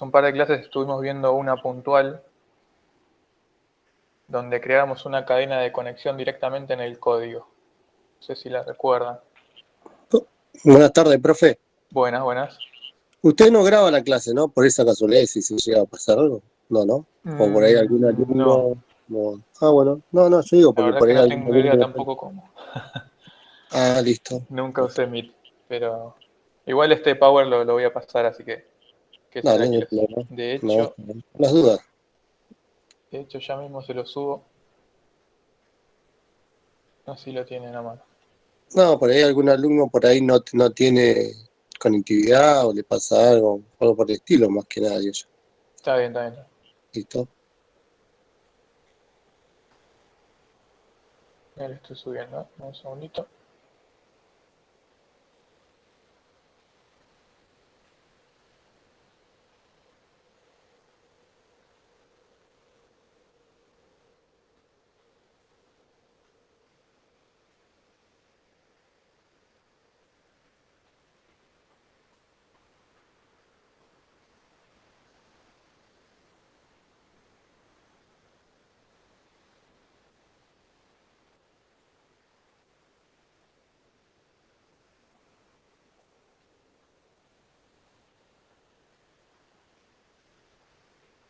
un par de clases estuvimos viendo una puntual donde creamos una cadena de conexión directamente en el código. No sé si la recuerdan. Buenas tardes, profe. Buenas, buenas. Usted no graba la clase, ¿no? Por esa casualidad, si se llega a pasar algo. No, ¿no? O por ahí algún No, alumno. No. Ah, bueno. No, yo digo la porque verdad por que ahí no algún tengo idea alumno. tampoco cómo. Ah, listo. Nunca Listo. usé Meet, pero igual este Power lo voy a pasar, así que Dale, no hay tranquilos. problema. De No, hecho, las dudas. ya mismo se lo subo. No sé si lo tienen a mano. No, por ahí algún alumno por ahí no tiene conectividad o le pasa algo por el estilo, más que nada, digo yo. Está bien, está bien. Listo. Ya lo estoy subiendo. Un segundito.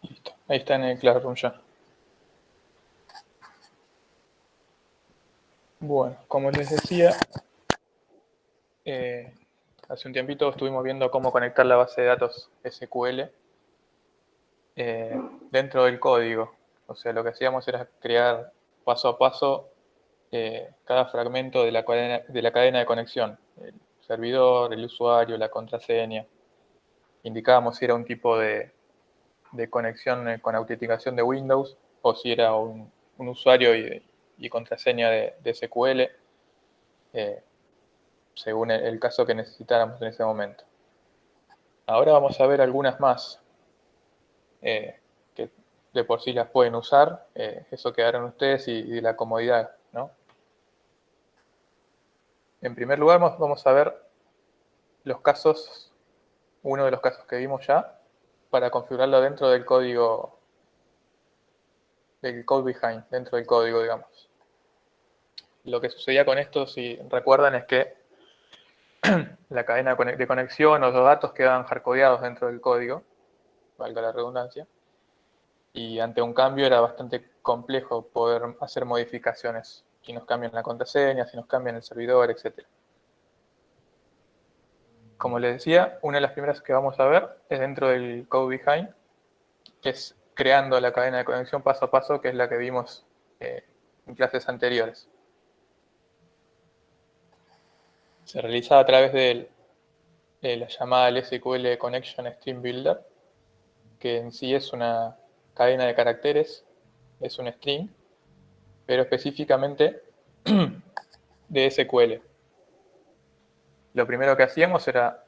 Listo. Ahí está en el Classroom ya. Bueno, como les decía, hace un tiempito estuvimos viendo cómo conectar la base de datos SQL dentro del código. O sea, lo que hacíamos era crear paso a paso cada fragmento de la cadena de conexión. El servidor, el usuario, la contraseña. Indicábamos si era un tipo de conexión con autenticación de Windows o si era un usuario y contraseña de SQL, según el caso que necesitáramos en ese momento. Ahora vamos a ver algunas más que de por sí las pueden usar. Eso quedaron ustedes y la comodidad, ¿no? En primer lugar vamos a ver los casos, uno de los casos que vimos ya, para configurarlo dentro del código, del code behind, dentro del código, digamos. Lo que sucedía con esto, si recuerdan, es que la cadena de conexión o los datos quedaban hardcodeados dentro del código, valga la redundancia, y ante un cambio era bastante complejo poder hacer modificaciones, si nos cambian la contraseña, si nos cambian el servidor, etc. Como les decía, una de las primeras que vamos a ver es dentro del code behind, que es creando la cadena de conexión paso a paso, que es la que vimos en clases anteriores. Se realiza a través de la llamada SQL Connection Stream Builder, que en sí es una cadena de caracteres, es un string, pero específicamente de SQL. Lo primero que hacíamos era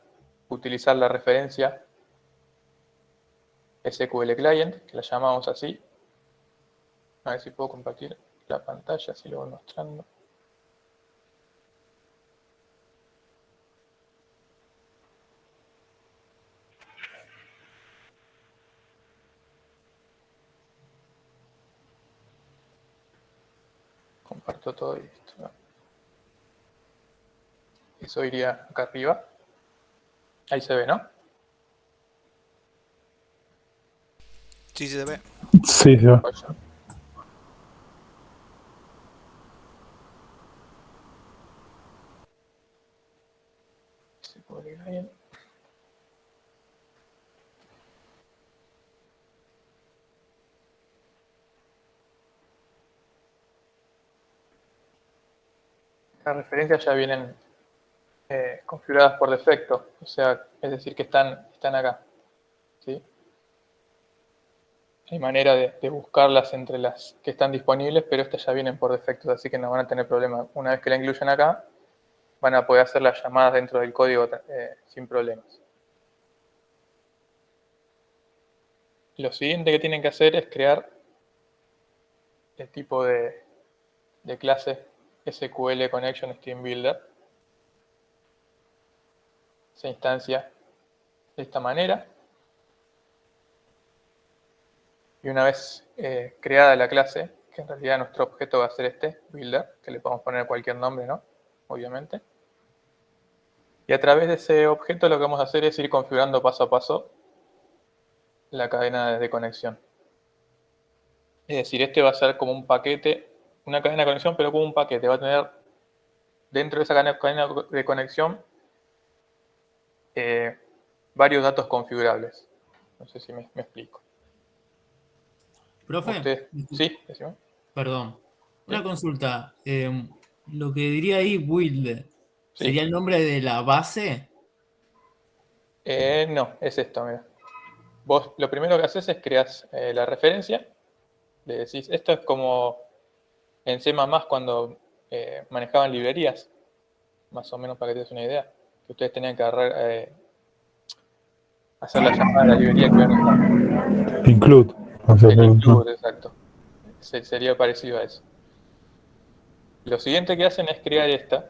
utilizar la referencia SQL Client, que la llamamos así. A ver si puedo compartir la pantalla, si lo voy mostrando. Comparto todo y listo, ¿no? Eso iría acá arriba. Ahí se ve, ¿no? Sí, se ve. Sí, se va. Vaya. SQL Client. Las referencias ya vienen configuradas por defecto, o sea, es decir, que están acá, ¿sí? Hay manera de buscarlas entre las que están disponibles, pero estas ya vienen por defecto, así que no van a tener problema. Una vez que la incluyen acá, van a poder hacer las llamadas dentro del código sin problemas. Lo siguiente que tienen que hacer es crear el tipo de clase SQL Connection Stream Builder. Se instancia de esta manera. Y una vez creada la clase, que en realidad nuestro objeto va a ser este, builder, que le podemos poner cualquier nombre, ¿no? Obviamente. Y a través de ese objeto lo que vamos a hacer es ir configurando paso a paso la cadena de conexión. Es decir, este va a ser como un paquete, una cadena de conexión, pero como un paquete. Va a tener dentro de esa cadena de conexión varios datos configurables. No sé si me explico. Profe, ¿Usted? Sí, decime. perdón. Una Sí. consulta. Lo que diría ahí build, Sí. ¿sería el nombre de la base? No, es esto, mira. Vos lo primero que haces es creas la referencia. Le decís, esto es como en C++ cuando manejaban librerías, más o menos para que te des una idea, que ustedes tenían que hacer la llamada a la librería que iban a usar. Include. Hacer El el include, exacto. Sería parecido a eso. Lo siguiente que hacen es crear esta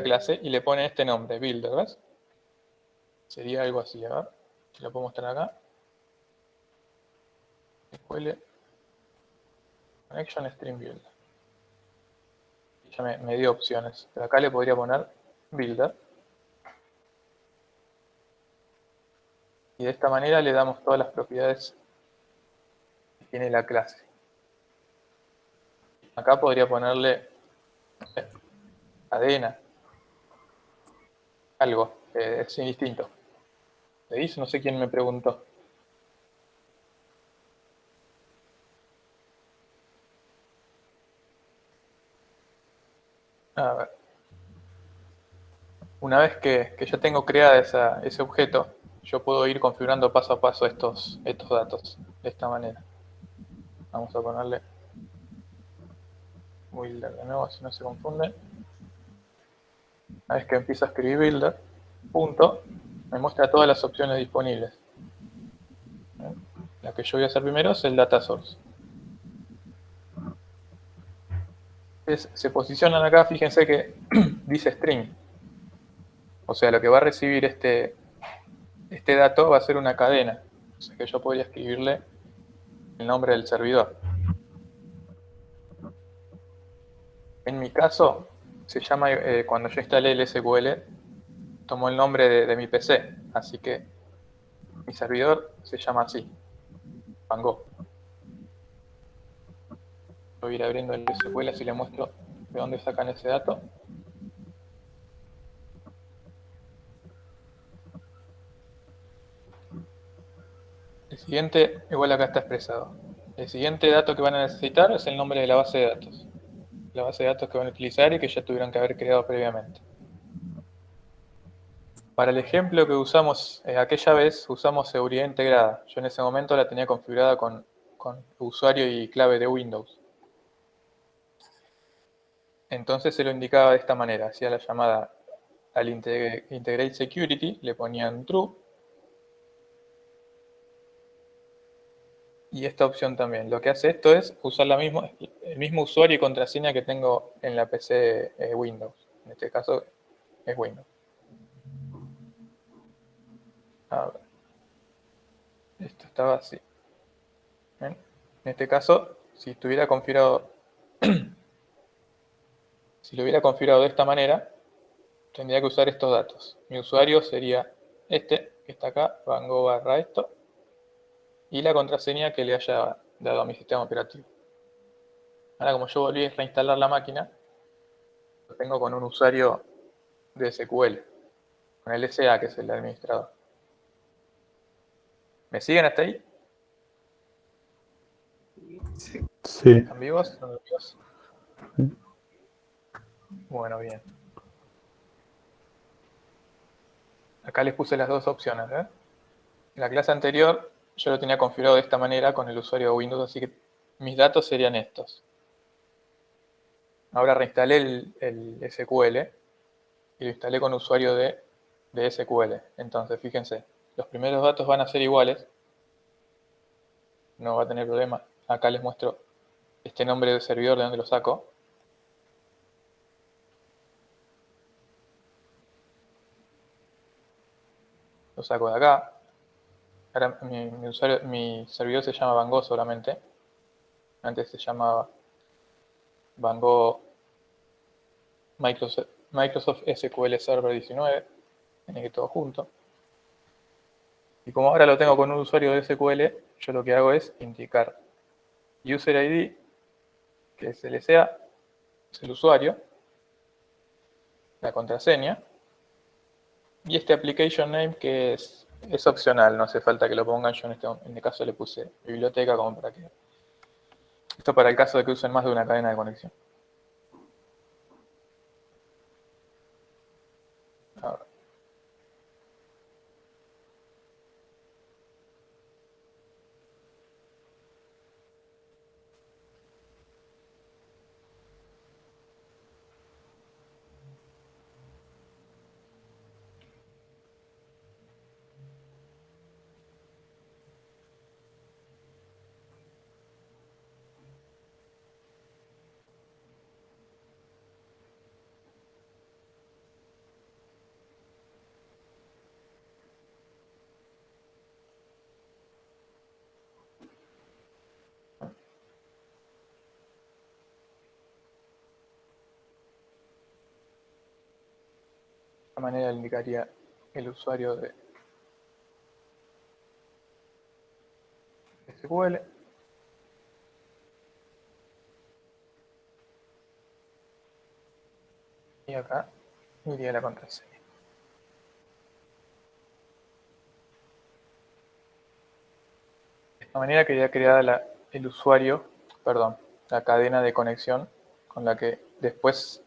clase y le ponen este nombre, builder, ¿ves? Sería algo así, a ver, si lo puedo mostrar acá. SQL Connection String Builder. Y ya me dio opciones, pero acá le podría poner builder. Y de esta manera le damos todas las propiedades que tiene la clase. Acá podría ponerle, no sé, cadena, algo, es indistinto. ¿Veis? No sé quién me preguntó. A ver. Una vez que ya tengo creada ese objeto, yo puedo ir configurando paso a paso estos datos de esta manera. Vamos a ponerle builder de nuevo, si no se confunde. Una vez que empiezo a escribir builder, punto, me muestra todas las opciones disponibles. La que yo voy a hacer primero es el data source. Se posicionan acá, fíjense que dice string. O sea, lo que va a recibir este dato va a ser una cadena. O sea que yo podría escribirle el nombre del servidor. En mi caso, se llama, cuando yo instalé el SQL, tomó el nombre de mi PC. Así que mi servidor se llama así, Van Gogh. Voy a ir abriendo el SQL así le muestro de dónde sacan ese dato. El siguiente, igual acá está expresado. El siguiente dato que van a necesitar es el nombre de la base de datos. La base de datos que van a utilizar y que ya tuvieron que haber creado previamente. Para el ejemplo que usamos aquella vez, usamos seguridad integrada. Yo en ese momento la tenía configurada con usuario y clave de Windows. Entonces se lo indicaba de esta manera. Hacía la llamada al Integrate Security, le ponían True. Y esta opción también. Lo que hace esto es usar el mismo usuario y contraseña que tengo en la PC Windows. En este caso es Windows. A ver. Esto estaba así. ¿Ven? En este caso, si estuviera configurado, si lo hubiera configurado de esta manera, tendría que usar estos datos. Mi usuario sería este, que está acá, Van Gogh / esto, y la contraseña que le haya dado a mi sistema operativo. Ahora, como yo volví a reinstalar la máquina, lo tengo con un usuario de SQL, con el SA, que es el administrador. ¿Me siguen hasta ahí? Sí. ¿Están vivos? ¿Están vivos? Bueno, bien. Acá les puse las dos opciones. En la clase anterior yo lo tenía configurado de esta manera con el usuario de Windows, así que mis datos serían estos. Ahora reinstalé el SQL y lo instalé con usuario de SQL. Entonces, fíjense, los primeros datos van a ser iguales. No va a tener problema. Acá les muestro este nombre de servidor, de dónde lo saco. Lo saco de acá. Ahora mi servidor se llama Van Gogh solamente. Antes se llamaba Van Gogh Microsoft SQL Server 19. Tiene que todo junto. Y como ahora lo tengo con un usuario de SQL, yo lo que hago es indicar user ID, que es el SA, es el usuario, la contraseña, y este application name que es opcional, no hace falta que lo pongan. Yo en este caso le puse biblioteca como para que... Esto para el caso de que usen más de una cadena de conexión. Ahora, de esta manera le indicaría el usuario de SQL. Y acá iría la contraseña. De esta manera quedaría creada el usuario, perdón, la cadena de conexión con la que después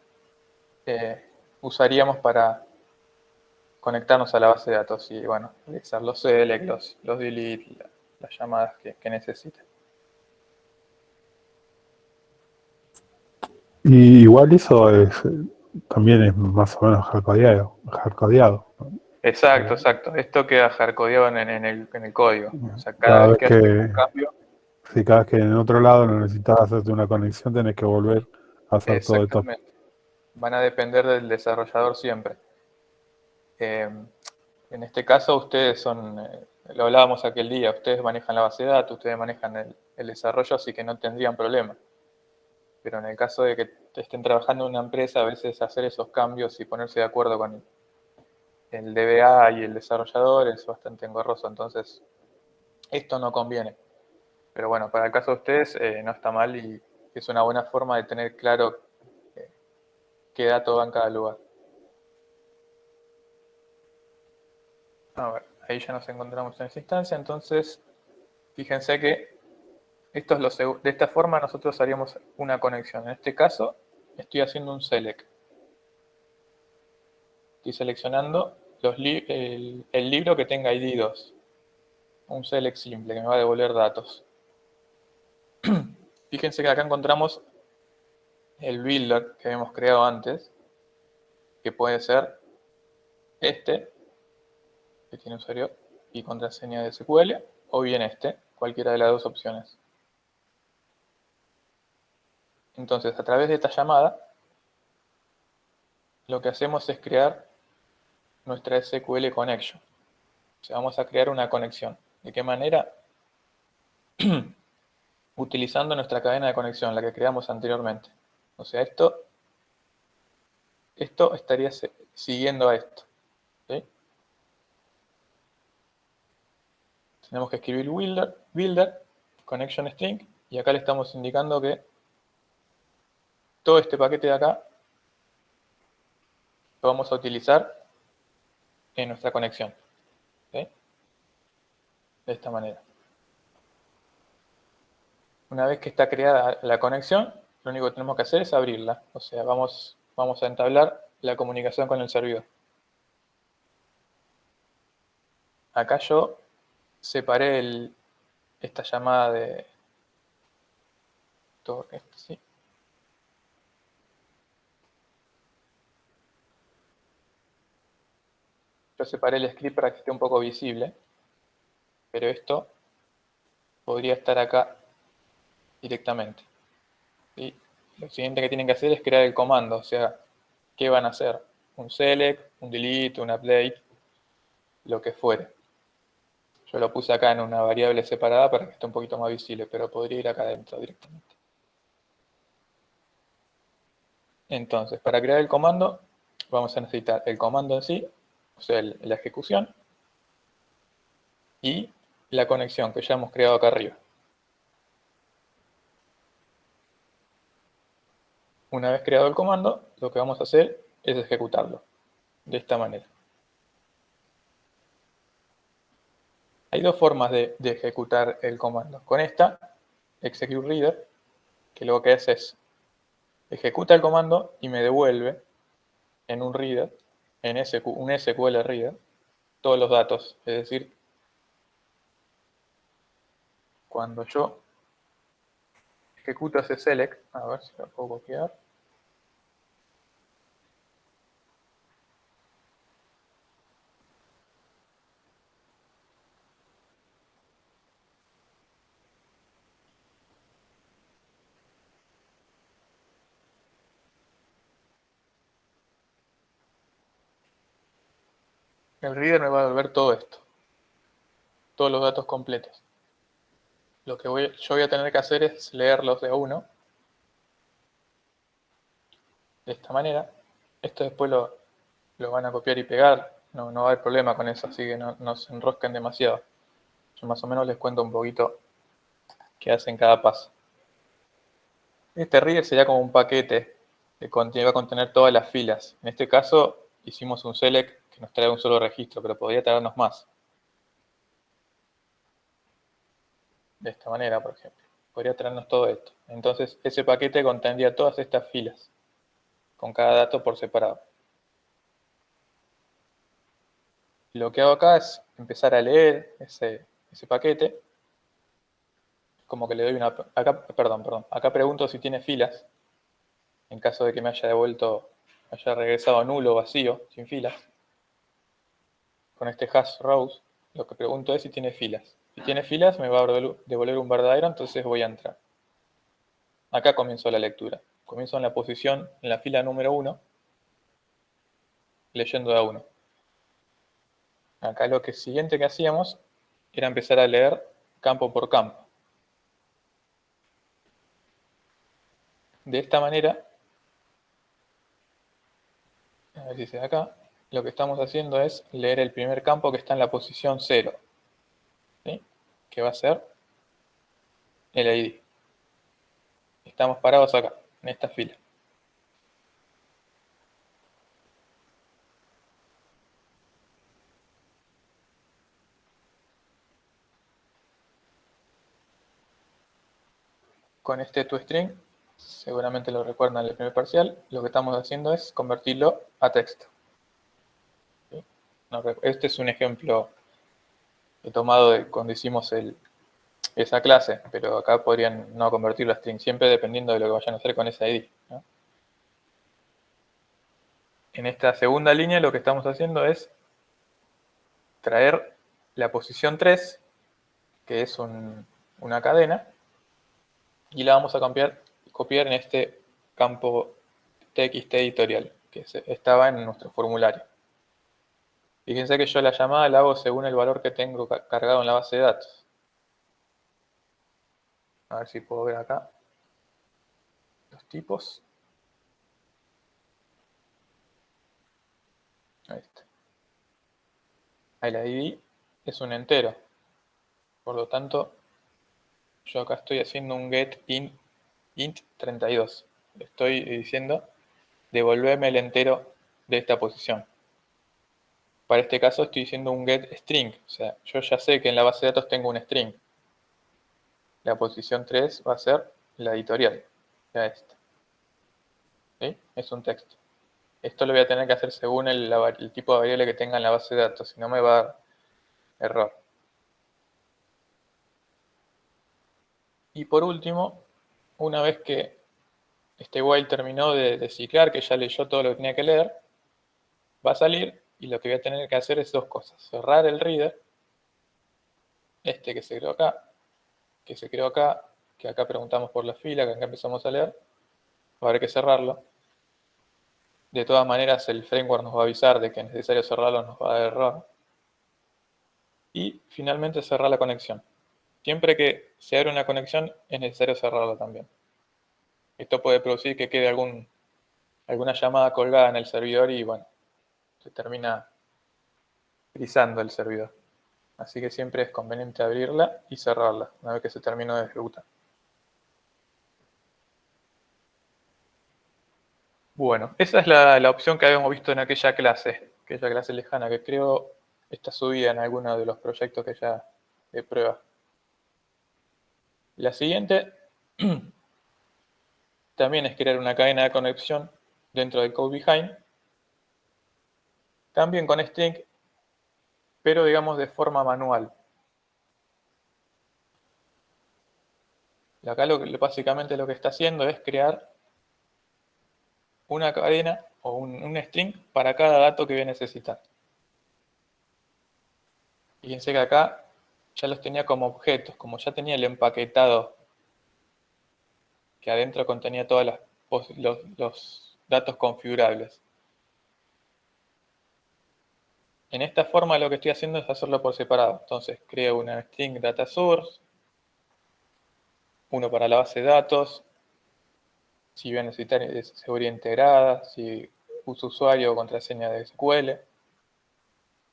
usaríamos para conectarnos a la base de datos y, bueno, realizar los select, los delete, las llamadas que necesite. Y igual eso también es más o menos hardcodeado. Exacto, exacto. Esto queda hardcodeado en el código. O sea, cada Cada vez vez que haces un que, cambio, si cada vez que en otro lado no necesitas hacerte una conexión, tenés que volver a hacer todo de top. exactamente, van a depender del desarrollador siempre. En este caso, ustedes lo hablábamos aquel día, ustedes manejan la base de datos, ustedes manejan el desarrollo, así que no tendrían problema. Pero en el caso de que estén trabajando en una empresa, a veces hacer esos cambios y ponerse de acuerdo con el DBA y el desarrollador es bastante engorroso, entonces esto no conviene. Pero bueno, para el caso de ustedes no está mal y es una buena forma de tener claro eh, qué dato va en cada lugar. A ver, ahí ya nos encontramos en esa instancia, entonces fíjense que de esta forma nosotros haríamos una conexión. En este caso estoy haciendo un select. Estoy seleccionando el libro que tenga ID 2. Un select simple que me va a devolver datos. Fíjense que acá encontramos el builder que habíamos creado antes, que puede ser este, que tiene usuario y contraseña de SQL, o bien este, cualquiera de las dos opciones. Entonces, a través de esta llamada, lo que hacemos es crear nuestra SQL connection. O sea, vamos a crear una conexión. ¿De qué manera? Utilizando nuestra cadena de conexión, la que creamos anteriormente. O sea, esto estaría siguiendo a esto. ¿Sí? Tenemos que escribir builder, connection string, y acá le estamos indicando que todo este paquete de acá lo vamos a utilizar en nuestra conexión. ¿Sí? De esta manera. Una vez que está creada la conexión, lo único que tenemos que hacer es abrirla. O sea, vamos a entablar la comunicación con el servidor. Acá yo separé esta llamada de todo esto, ¿sí? Yo separé el script para que esté un poco visible, pero esto podría estar acá directamente. ¿Sí? Lo siguiente que tienen que hacer es crear el comando, o sea, ¿qué van a hacer? Un select, un delete, un update, lo que fuere. Yo lo puse acá en una variable separada para que esté un poquito más visible, pero podría ir acá adentro directamente. Entonces, para crear el comando, vamos a necesitar el comando en sí, o sea, la ejecución, y la conexión que ya hemos creado acá arriba. Una vez creado el comando, lo que vamos a hacer es ejecutarlo, de esta manera. Hay dos formas de ejecutar el comando. Con esta, executeReader, que lo que hace es ejecuta el comando y me devuelve en un reader, en un SQL reader, todos los datos. Es decir, cuando yo ejecuto ese select, a ver si lo puedo copiar. El reader me va a devolver todo esto, todos los datos completos. Lo que yo voy a tener que hacer es leerlos de a uno, de esta manera. Esto después lo van a copiar y pegar, no va a haber problema con eso, así que no se enrosquen demasiado. Yo más o menos les cuento un poquito qué hacen cada paso. Este reader sería como un paquete que va a contener todas las filas. En este caso hicimos un select que nos trae un solo registro, pero podría traernos más. De esta manera, por ejemplo. Podría traernos todo esto. Entonces ese paquete contendría todas estas filas, con cada dato por separado. Lo que hago acá es empezar a leer ese paquete. Como que le doy una... Acá, perdón. Acá pregunto si tiene filas. En caso de que me haya regresado nulo o vacío, sin filas. Con este hash rows, lo que pregunto es si tiene filas. Si tiene filas me va a devolver un verdadero, entonces voy a entrar. Acá comienzo la lectura. Comienzo en la posición, en la fila número 1, leyendo de a 1. Acá lo siguiente que hacíamos era empezar a leer campo por campo. De esta manera, a ver si se ve acá, lo que estamos haciendo es leer el primer campo que está en la posición 0, ¿sí? Que va a ser el ID. Estamos parados acá, en esta fila. Con este toString, seguramente lo recuerdan en el primer parcial, lo que estamos haciendo es convertirlo a texto. ¿Sí? Este es un ejemplo tomado de cuando hicimos esa clase, pero acá podrían no convertirlo a string, siempre dependiendo de lo que vayan a hacer con ese ID, ¿no? En esta segunda línea lo que estamos haciendo es traer la posición 3, que es una cadena, y la vamos a copiar en este campo txt editorial, que estaba en nuestro formulario. Fíjense que yo la llamada la hago según el valor que tengo cargado en la base de datos. A ver si puedo ver acá los tipos. Ahí está. Ahí la ID es un entero. Por lo tanto, yo acá estoy haciendo un get int 32. Estoy diciendo, devolverme el entero de esta posición. Para este caso estoy diciendo un get string. O sea, yo ya sé que en la base de datos tengo un string. La posición 3 va a ser la editorial. Ya esta. ¿Sí? Es un texto. Esto lo voy a tener que hacer según el tipo de variable que tenga en la base de datos. Si no me va a dar error. Y por último, una vez que este while terminó de ciclar, que ya leyó todo lo que tenía que leer, va a salir y lo que voy a tener que hacer es dos cosas. Cerrar el reader, este que se creó acá, que acá preguntamos por la fila, que acá empezamos a leer, va a haber que cerrarlo. De todas maneras el framework nos va a avisar de que es necesario cerrarlo, nos va a dar error. y finalmente cerrar la conexión. Siempre que se abre una conexión es necesario cerrarla también. Esto puede producir que quede alguna llamada colgada en el servidor y bueno, se termina frizando el servidor. Así que siempre es conveniente abrirla y cerrarla una vez que se terminó de ejecutar. Bueno, esa es la opción que habíamos visto en aquella clase lejana, que creo está subida en alguno de los proyectos que ya de prueba. La siguiente también es crear una cadena de conexión dentro del code behind, también con string, pero digamos de forma manual. Y acá básicamente lo que está haciendo es crear una cadena o un string para cada dato que voy a necesitar. Fíjense que acá ya los tenía como objetos, como ya tenía el empaquetado que adentro contenía todos los datos configurables. En esta forma lo que estoy haciendo es hacerlo por separado. Entonces creo una string data source, uno para la base de datos, si voy a necesitar seguridad integrada, si uso usuario o contraseña de SQL.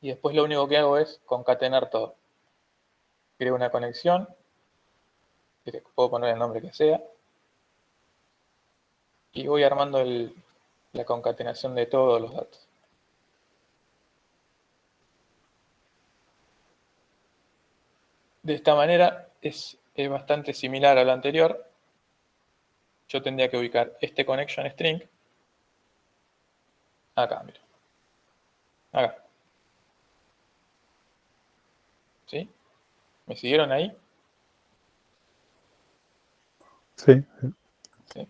Y después lo único que hago es concatenar todo. Creo una conexión, que puedo poner el nombre que sea, y voy armando la concatenación de todos los datos. De esta manera es bastante similar a lo anterior. Yo tendría que ubicar este connection string acá, mira. Acá. ¿Sí? ¿Me siguieron ahí? Sí, ¿Sí?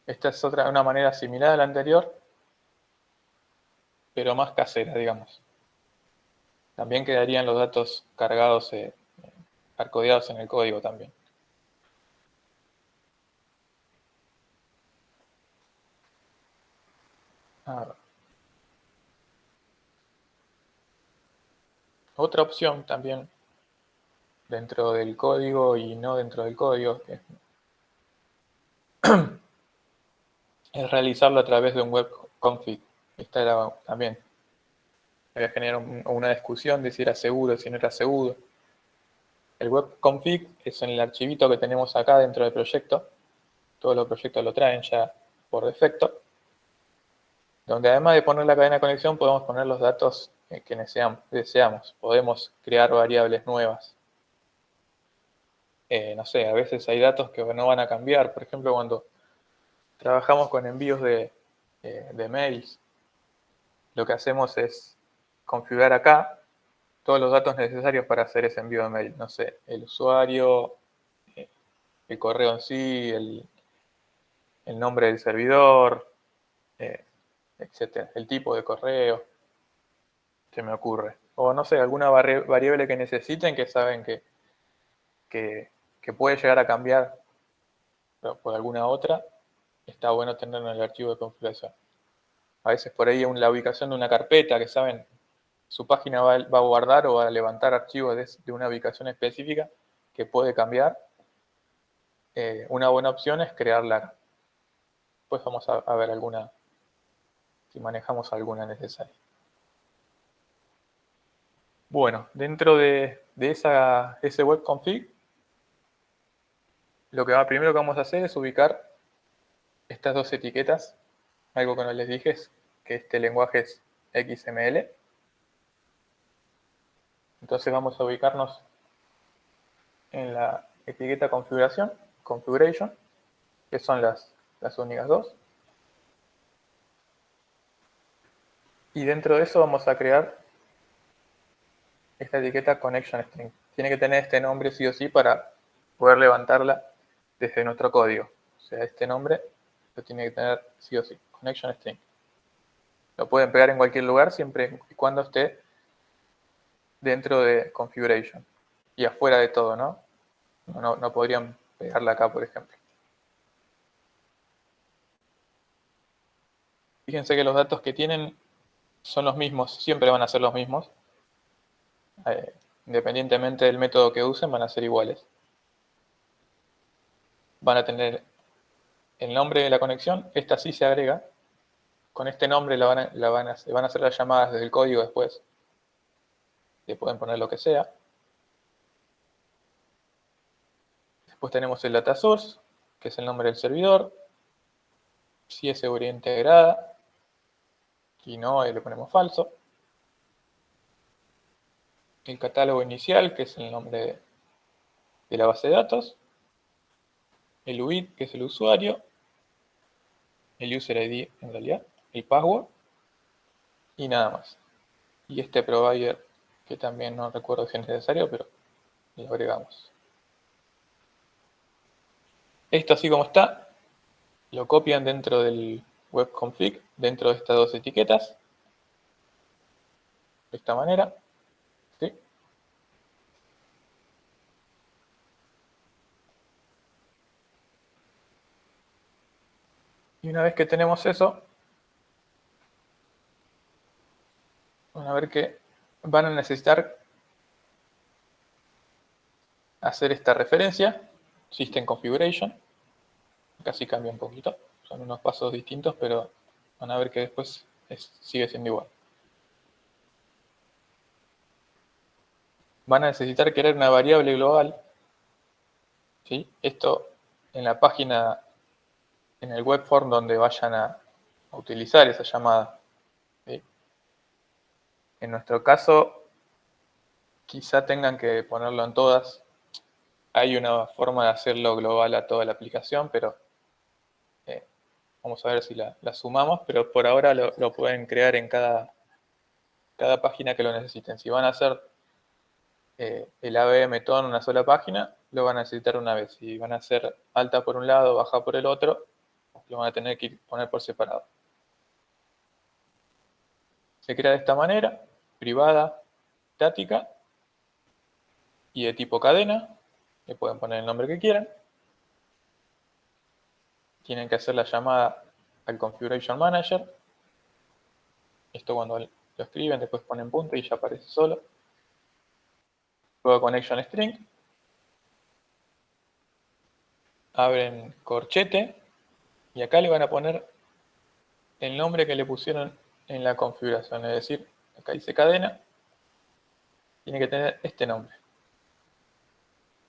Esta es una manera similar a la anterior, pero más casera, digamos. También quedarían los datos cargados, arcodeados en el código también. A ver. Otra opción también dentro del código y no dentro del código es realizarlo a través de un web config. Esta era también. Había generado una discusión de si era seguro, si no era seguro. El web config es en el archivito que tenemos acá dentro del proyecto. Todos los proyectos lo traen ya por defecto. Donde además de poner la cadena de conexión podemos poner los datos que deseamos. Podemos crear variables nuevas. No sé, a veces hay datos que no van a cambiar. Por ejemplo, cuando trabajamos con envíos de mails, lo que hacemos es configurar acá todos los datos necesarios para hacer ese envío de mail. No sé, el usuario, el correo en sí, el nombre del servidor, etcétera, el tipo de correo, se me ocurre. O no sé, alguna variable que necesiten que saben que puede llegar a cambiar por alguna otra, está bueno tenerlo en el archivo de configuración. A veces por ahí la ubicación de una carpeta que saben su página va a guardar o va a levantar archivos de una ubicación específica que puede cambiar. Una buena opción es crearla. Después vamos a ver si manejamos alguna necesaria. Bueno, dentro de ese web config, primero que vamos a hacer es ubicar estas dos etiquetas. Algo que no les dije es que este lenguaje es XML. Entonces vamos a ubicarnos en la etiqueta configuración, configuration, que son las únicas dos. Y dentro de eso vamos a crear esta etiqueta connection string. Tiene que tener este nombre sí o sí para poder levantarla desde nuestro código. O sea, este nombre lo tiene que tener sí o sí, connection string. Lo pueden pegar en cualquier lugar siempre y cuando esté dentro de configuration y afuera de todo, ¿no? No podrían pegarla acá, por ejemplo. Fíjense que los datos que tienen son los mismos, siempre van a ser los mismos. independientemente del método que usen, van a ser iguales. Van a tener el nombre de la conexión, esta sí se agrega. Con este nombre van a hacer las llamadas desde el código después. Le pueden poner lo que sea. Después tenemos el data source, que es el nombre del servidor. Si es seguridad integrada. Si no, ahí le ponemos falso. El catálogo inicial, que es el nombre de la base de datos. El UID, que es el usuario. El user ID, en realidad. El password. Y nada más. Y este provider, que también no recuerdo si es necesario, pero lo agregamos. Esto así como está, lo copian dentro del webconfig, dentro de estas dos etiquetas, de esta manera. ¿Sí? Y una vez que tenemos eso, van a ver que van a necesitar hacer esta referencia, System Configuration. Casi cambia un poquito, son unos pasos distintos, pero van a ver que después sigue siendo igual. Van a necesitar crear una variable global. ¿Sí? Esto en la página, en el web form donde vayan a utilizar esa llamada. ¿Sí? En nuestro caso, quizá tengan que ponerlo en todas. Hay una forma de hacerlo global a toda la aplicación, pero vamos a ver si la sumamos, pero por ahora lo pueden crear en cada página que lo necesiten. Si van a hacer el ABM todo en una sola página, lo van a necesitar una vez. Si van a hacer alta por un lado, baja por el otro, lo van a tener que poner por separado. Se crea de esta manera, privada, estática y de tipo cadena. Le pueden poner el nombre que quieran. Tienen que hacer la llamada al Configuration Manager. Esto cuando lo escriben, después ponen punto y ya aparece solo. Luego Connection String. Abren corchete y acá le van a poner el nombre que le pusieron en la configuración. Es decir, acá dice cadena. Tiene que tener este nombre.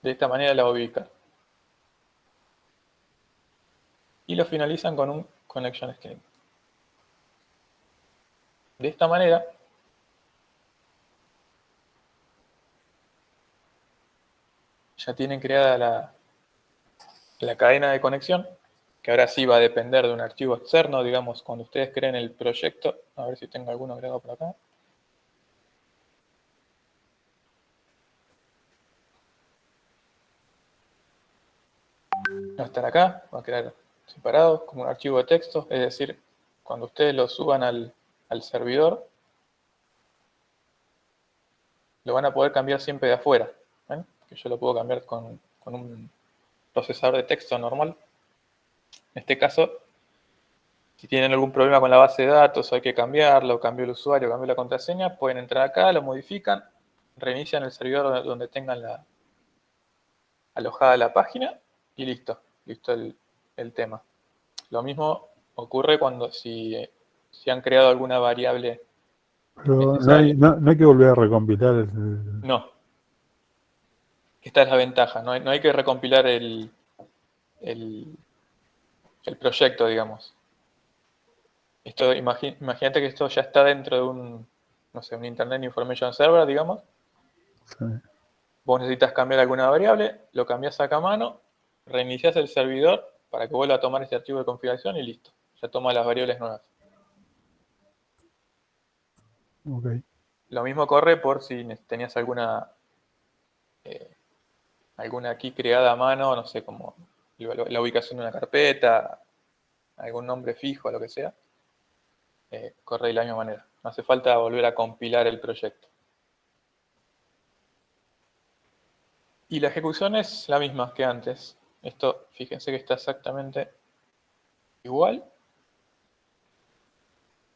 De esta manera la ubican. Y lo finalizan con un Connection String. De esta manera, ya tienen creada la cadena de conexión, que ahora sí va a depender de un archivo externo, digamos, cuando ustedes creen el proyecto. A ver si tengo alguno agregado por acá. No están acá, va a quedar separado como un archivo de texto, es decir, cuando ustedes lo suban al servidor, lo van a poder cambiar siempre de afuera. ¿Ven? Que yo lo puedo cambiar con un procesador de texto normal. En este caso, si tienen algún problema con la base de datos o hay que cambiarlo, cambió el usuario, cambió la contraseña, pueden entrar acá, lo modifican, reinician el servidor donde tengan alojada la página y listo. Listo el tema. Lo mismo ocurre cuando si han creado alguna variable Pero necesaria. no hay que volver a recompilar No. Esta es la ventaja. No hay que recompilar el proyecto, digamos. Esto, imagínate que esto ya está dentro de un Internet Information Server, digamos. Sí. Vos necesitas cambiar alguna variable, lo cambiás acá a mano, reiniciás el servidor para que vuelva a tomar este archivo de configuración y listo. Ya toma las variables nuevas. Ok. Lo mismo corre por si tenías alguna key creada a mano, no sé, como la ubicación de una carpeta, algún nombre fijo, lo que sea. Corre de la misma manera. No hace falta volver a compilar el proyecto. Y la ejecución es la misma que antes. Esto, fíjense que está exactamente igual.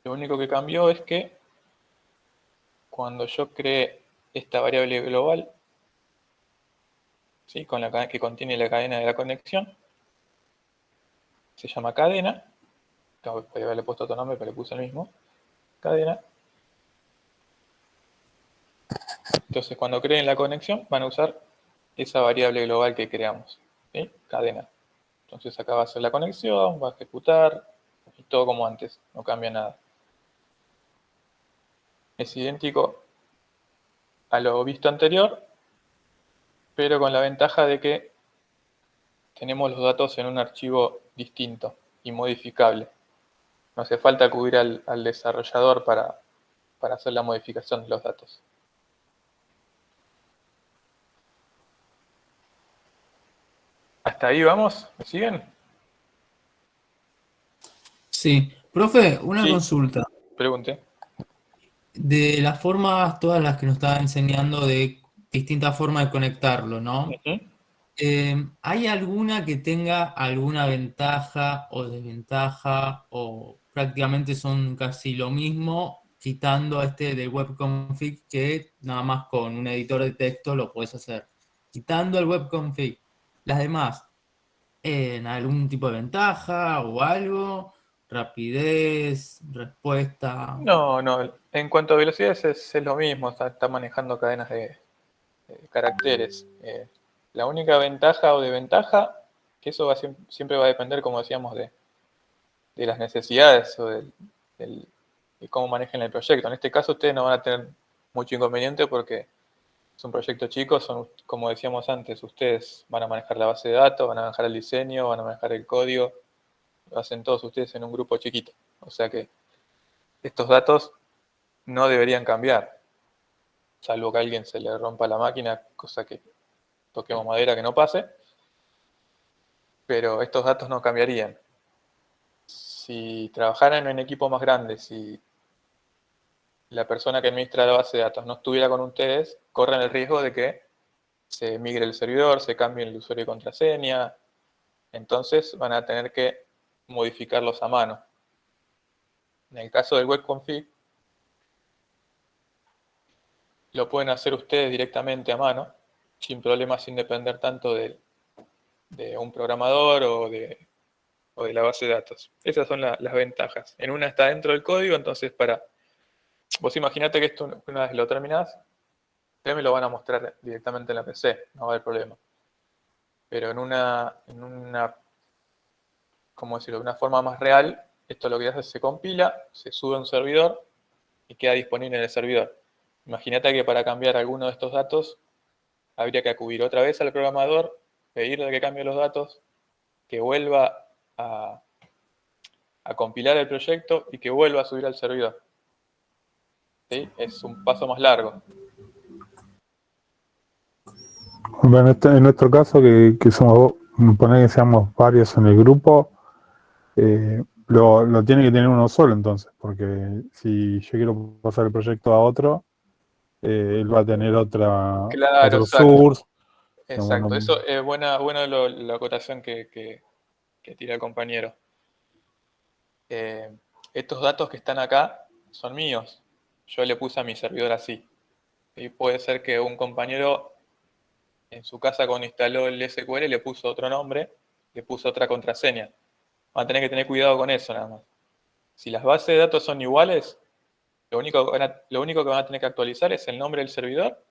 Lo único que cambió es que cuando yo creé esta variable global, ¿sí? Que contiene la cadena de la conexión, se llama cadena. Podría haberle puesto otro nombre, pero le puse el mismo. Cadena. Entonces, cuando creen la conexión, van a usar esa variable global que creamos, ¿sí? Cadena. Entonces, acá va a ser la conexión, va a ejecutar, y todo como antes, no cambia nada. Es idéntico a lo visto anterior, pero con la ventaja de que tenemos los datos en un archivo distinto y modificable. No hace falta acudir al desarrollador para hacer la modificación de los datos. ¿Hasta ahí vamos? ¿Me siguen? Sí. Profe, una Sí, consulta. pregunte. De las formas, todas las que nos estaba enseñando de distintas formas de conectarlo, ¿no? Ujú. ¿Hay alguna que tenga alguna ventaja o desventaja o prácticamente son casi lo mismo, quitando este del webconfig que nada más con un editor de texto lo puedes hacer? Quitando el webconfig, las demás, ¿en algún tipo de ventaja o algo? Rapidez, respuesta. No, no. En cuanto a velocidades es lo mismo. Está manejando cadenas de caracteres. La única ventaja o desventaja, que eso siempre va a depender, como decíamos, de las necesidades o de cómo manejen el proyecto. En este caso ustedes no van a tener mucho inconveniente porque es un proyecto chico, como decíamos antes, ustedes van a manejar la base de datos, van a manejar el diseño, van a manejar el código, lo hacen todos ustedes en un grupo chiquito. O sea que estos datos no deberían cambiar, salvo que a alguien se le rompa la máquina, cosa que toquemos madera que no pase, pero estos datos no cambiarían. Si trabajaran en equipos más grandes, si la persona que administra la base de datos no estuviera con ustedes, corren el riesgo de que se migre el servidor, se cambie el usuario y contraseña, entonces van a tener que modificarlos a mano. En el caso del webconfig, lo pueden hacer ustedes directamente a mano, sin problemas, sin depender tanto de un programador o de la base de datos. Esas son las ventajas. En una está dentro del código, entonces vos imaginate que esto una vez lo terminás, ustedes me lo van a mostrar directamente en la PC, no va a haber problema. Pero ¿cómo decirlo? De una forma más real, esto lo que hace es se compila, se sube a un servidor y queda disponible en el servidor. Imagínate que para cambiar alguno de estos datos habría que acudir otra vez al programador, pedirle que cambie los datos, que vuelva a compilar el proyecto y que vuelva a subir al servidor. ¿Sí? Es un paso más largo. Bueno, en nuestro caso, que somos, poner que seamos varios en el grupo, lo tiene que tener uno solo entonces, porque si yo quiero pasar el proyecto a otro, él va a tener Claro, otro exacto. source. Digamos, Exacto. Eso es buena la acotación que tira el compañero. Estos datos que están acá son míos. Yo le puse a mi servidor así. Y puede ser que un compañero en su casa cuando instaló el SQL le puso otro nombre, le puso otra contraseña. Van a tener que tener cuidado con eso nada más. Si las bases de datos son iguales, lo único que van a tener que actualizar es el nombre del servidor,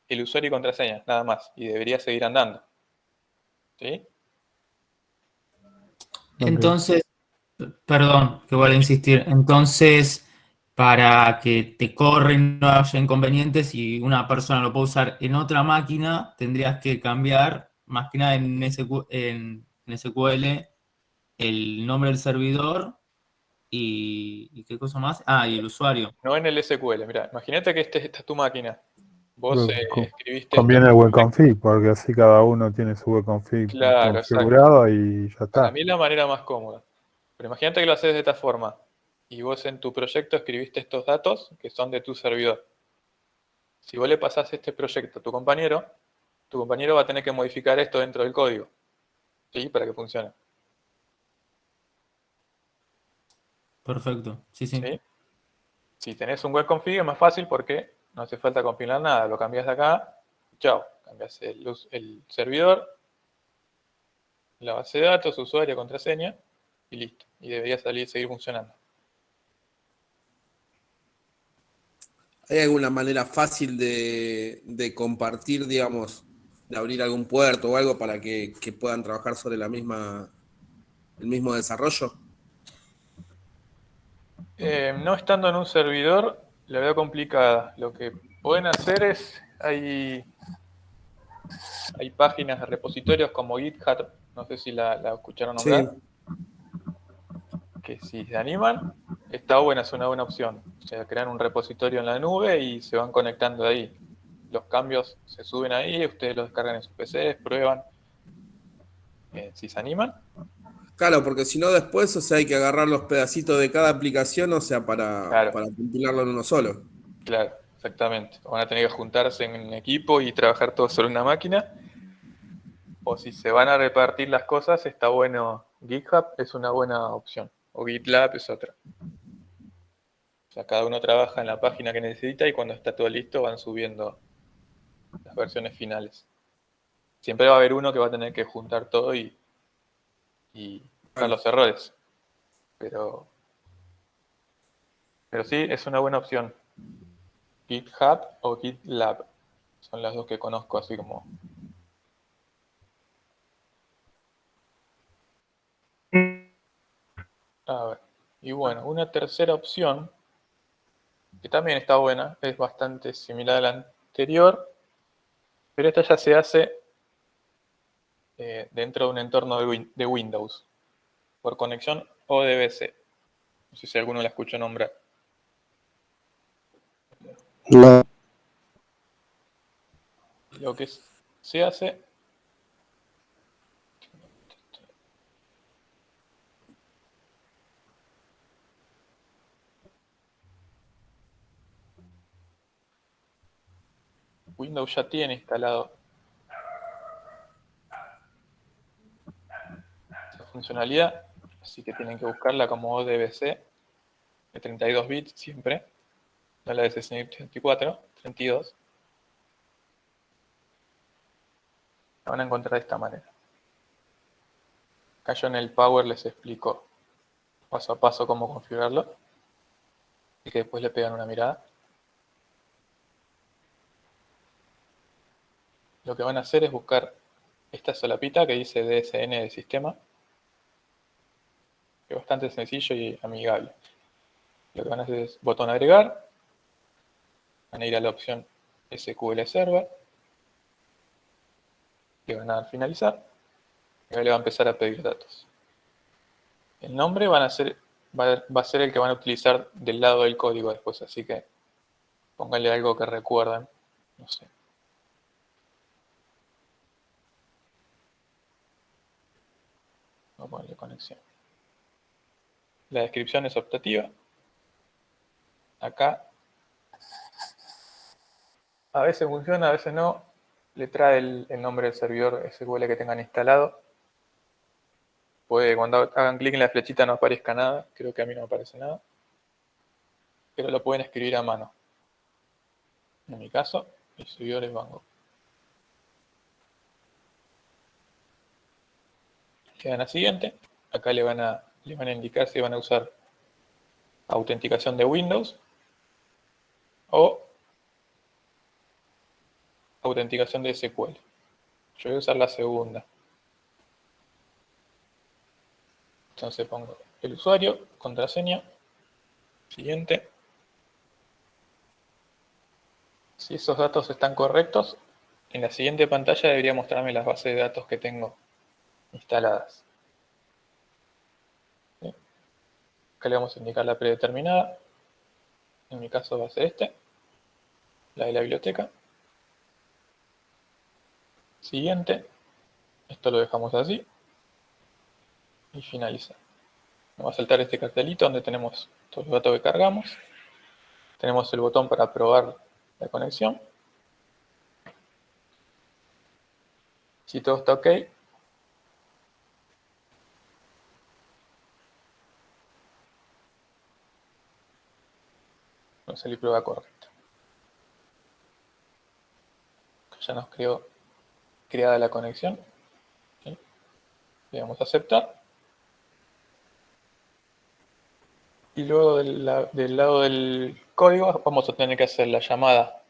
el usuario y contraseña, nada más. Y debería seguir andando. ¿Sí? Entonces, perdón, que vuelvo a insistir. Entonces, para que te corra y no haya inconvenientes y una persona lo pueda usar en otra máquina, tendrías que cambiar, más que nada en SQL, el nombre del servidor y ¿qué cosa más? Ah, y el usuario. No en el SQL. Mira, imagínate que esta es tu máquina. Vos escribiste Conviene el web config, porque así cada uno tiene su web config Claro, exacto. configurado y ya Para está. mí es la manera más cómoda. Pero imagínate que lo haces de esta forma. Y vos en tu proyecto escribiste estos datos que son de tu servidor. Si vos le pasás este proyecto a tu compañero va a tener que modificar esto dentro del código. ¿Sí? Para que funcione. Perfecto, sí, sí. ¿Sí? Si tenés un web config es más fácil porque No hace falta compilar nada, lo cambias de acá, chao, cambias el servidor, la base de datos, usuario, contraseña y listo. Y debería seguir funcionando. ¿Hay alguna manera fácil de compartir, digamos, de abrir algún puerto o algo para que puedan trabajar sobre el mismo desarrollo? No estando en un servidor, la veo complicada. Lo que pueden hacer es, hay páginas de repositorios como GitHub, no sé si la escucharon Sí, nombrar, que si se animan, está buena, es una buena opción. O sea, crean un repositorio en la nube y se van conectando de ahí. Los cambios se suben ahí, ustedes los descargan en sus PCs, prueban. Si se animan, claro, porque si no después, o sea, hay que agarrar los pedacitos de cada aplicación, o sea, claro, para compilarlo en uno solo. claro, exactamente. Van a tener que juntarse en equipo y trabajar todos sobre una máquina. O si se van a repartir las cosas, está bueno. GitHub es una buena opción. O GitLab es otra. O sea, cada uno trabaja en la página que necesita y cuando está todo listo van subiendo las versiones finales. Siempre va a haber uno que va a tener que juntar todo y buscar Claro. los errores. Pero, pero sí, es una buena opción. GitHub o GitLab. Son las dos que conozco así como... A ver. Y bueno, una tercera opción, que también está buena, es bastante similar a la anterior, pero esta ya se hace dentro de un entorno de Windows, por conexión ODBC. No sé si alguno la escuchó nombrar. No, Lo que se hace... Windows ya tiene instalado esa funcionalidad, así que tienen que buscarla como ODBC de 32 bits siempre, no la de 64, 32. La van a encontrar de esta manera. Acá yo en el Power les explico paso a paso cómo configurarlo y que después le pegan una mirada. Lo que van a hacer es buscar esta solapita que dice DSN de sistema, que es bastante sencillo y amigable. Lo que van a hacer es botón agregar, van a ir a la opción SQL Server, le van a dar finalizar y ahora le va a empezar a pedir datos. El nombre va a ser el que van a utilizar del lado del código después, así que pónganle algo que recuerden, no sé. Vamos a ponerle conexión. La descripción es optativa. Acá a veces funciona, a veces no. Le trae el nombre del servidor SQL que tengan instalado. Puede, cuando hagan clic en la flechita no aparezca nada. Creo que a mí no me aparece nada. Pero lo pueden escribir a mano. En mi caso, el servidor es Bango. Le dan a siguiente. Acá le van a indicar si van a usar autenticación de Windows o autenticación de SQL. Yo voy a usar la segunda. Entonces pongo el usuario, contraseña, siguiente. Si esos datos están correctos, en la siguiente pantalla debería mostrarme las bases de datos que tengo instaladas. ¿Sí? Acá le vamos a indicar la predeterminada. En mi caso va a ser la de la biblioteca. Siguiente. Esto lo dejamos así. Y finaliza. Nos va a saltar este cartelito donde tenemos todos los datos que cargamos. Tenemos el botón para probar la conexión. Si todo está ok, va a salir prueba correcta. ya nos quedó creada la conexión. ¿Sí? Le damos a aceptar. Y luego del lado del código vamos a tener que hacer la llamada,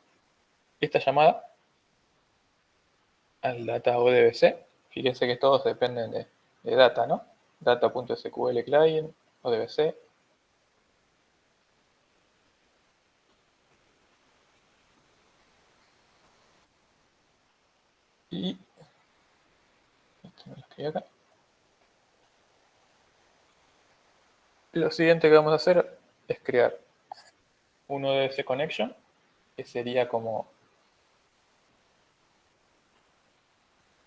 esta llamada al data ODBC. Fíjense que todos dependen de data, ¿no? Data.sql client, ODBC. Y esto me lo escribí acá. Lo siguiente que vamos a hacer es crear un ODBC connection, que sería como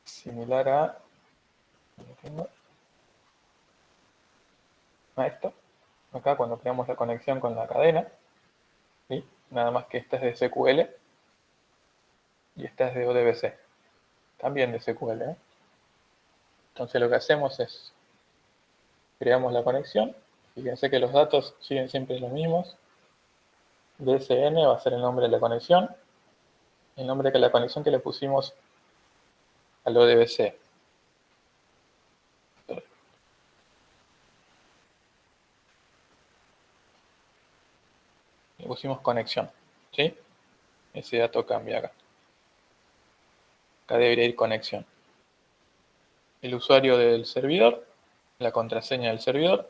similar a esto. Acá cuando creamos la conexión con la cadena, ¿sí? Nada más que esta es de SQL y esta es de ODBC, también de SQL, ¿eh? Entonces lo que hacemos es creamos la conexión. Fíjense que los datos siguen siempre los mismos. DSN va a ser el nombre de la conexión, el nombre de la conexión que le pusimos al ODBC. Le pusimos conexión, ¿sí? Ese dato cambia acá. Acá debería ir conexión. El usuario del servidor, la contraseña del servidor.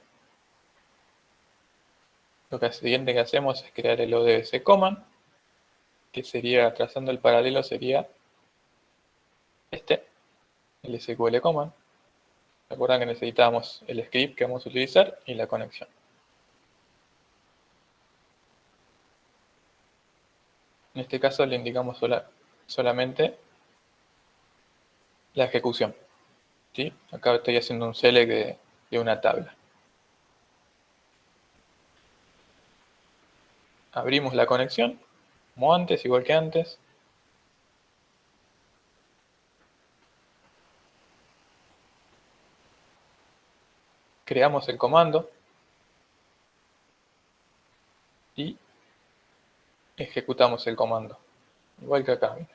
Lo siguiente que hacemos es crear el ODBC command, que sería, trazando el paralelo, sería este, el SQL command. Recuerdan que necesitamos el script que vamos a utilizar y la conexión. En este caso le indicamos solamente la ejecución, ¿sí? Acá estoy haciendo un select de una tabla. Abrimos la conexión, como antes, igual que antes. Creamos el comando y ejecutamos el comando, igual que acá. Mira.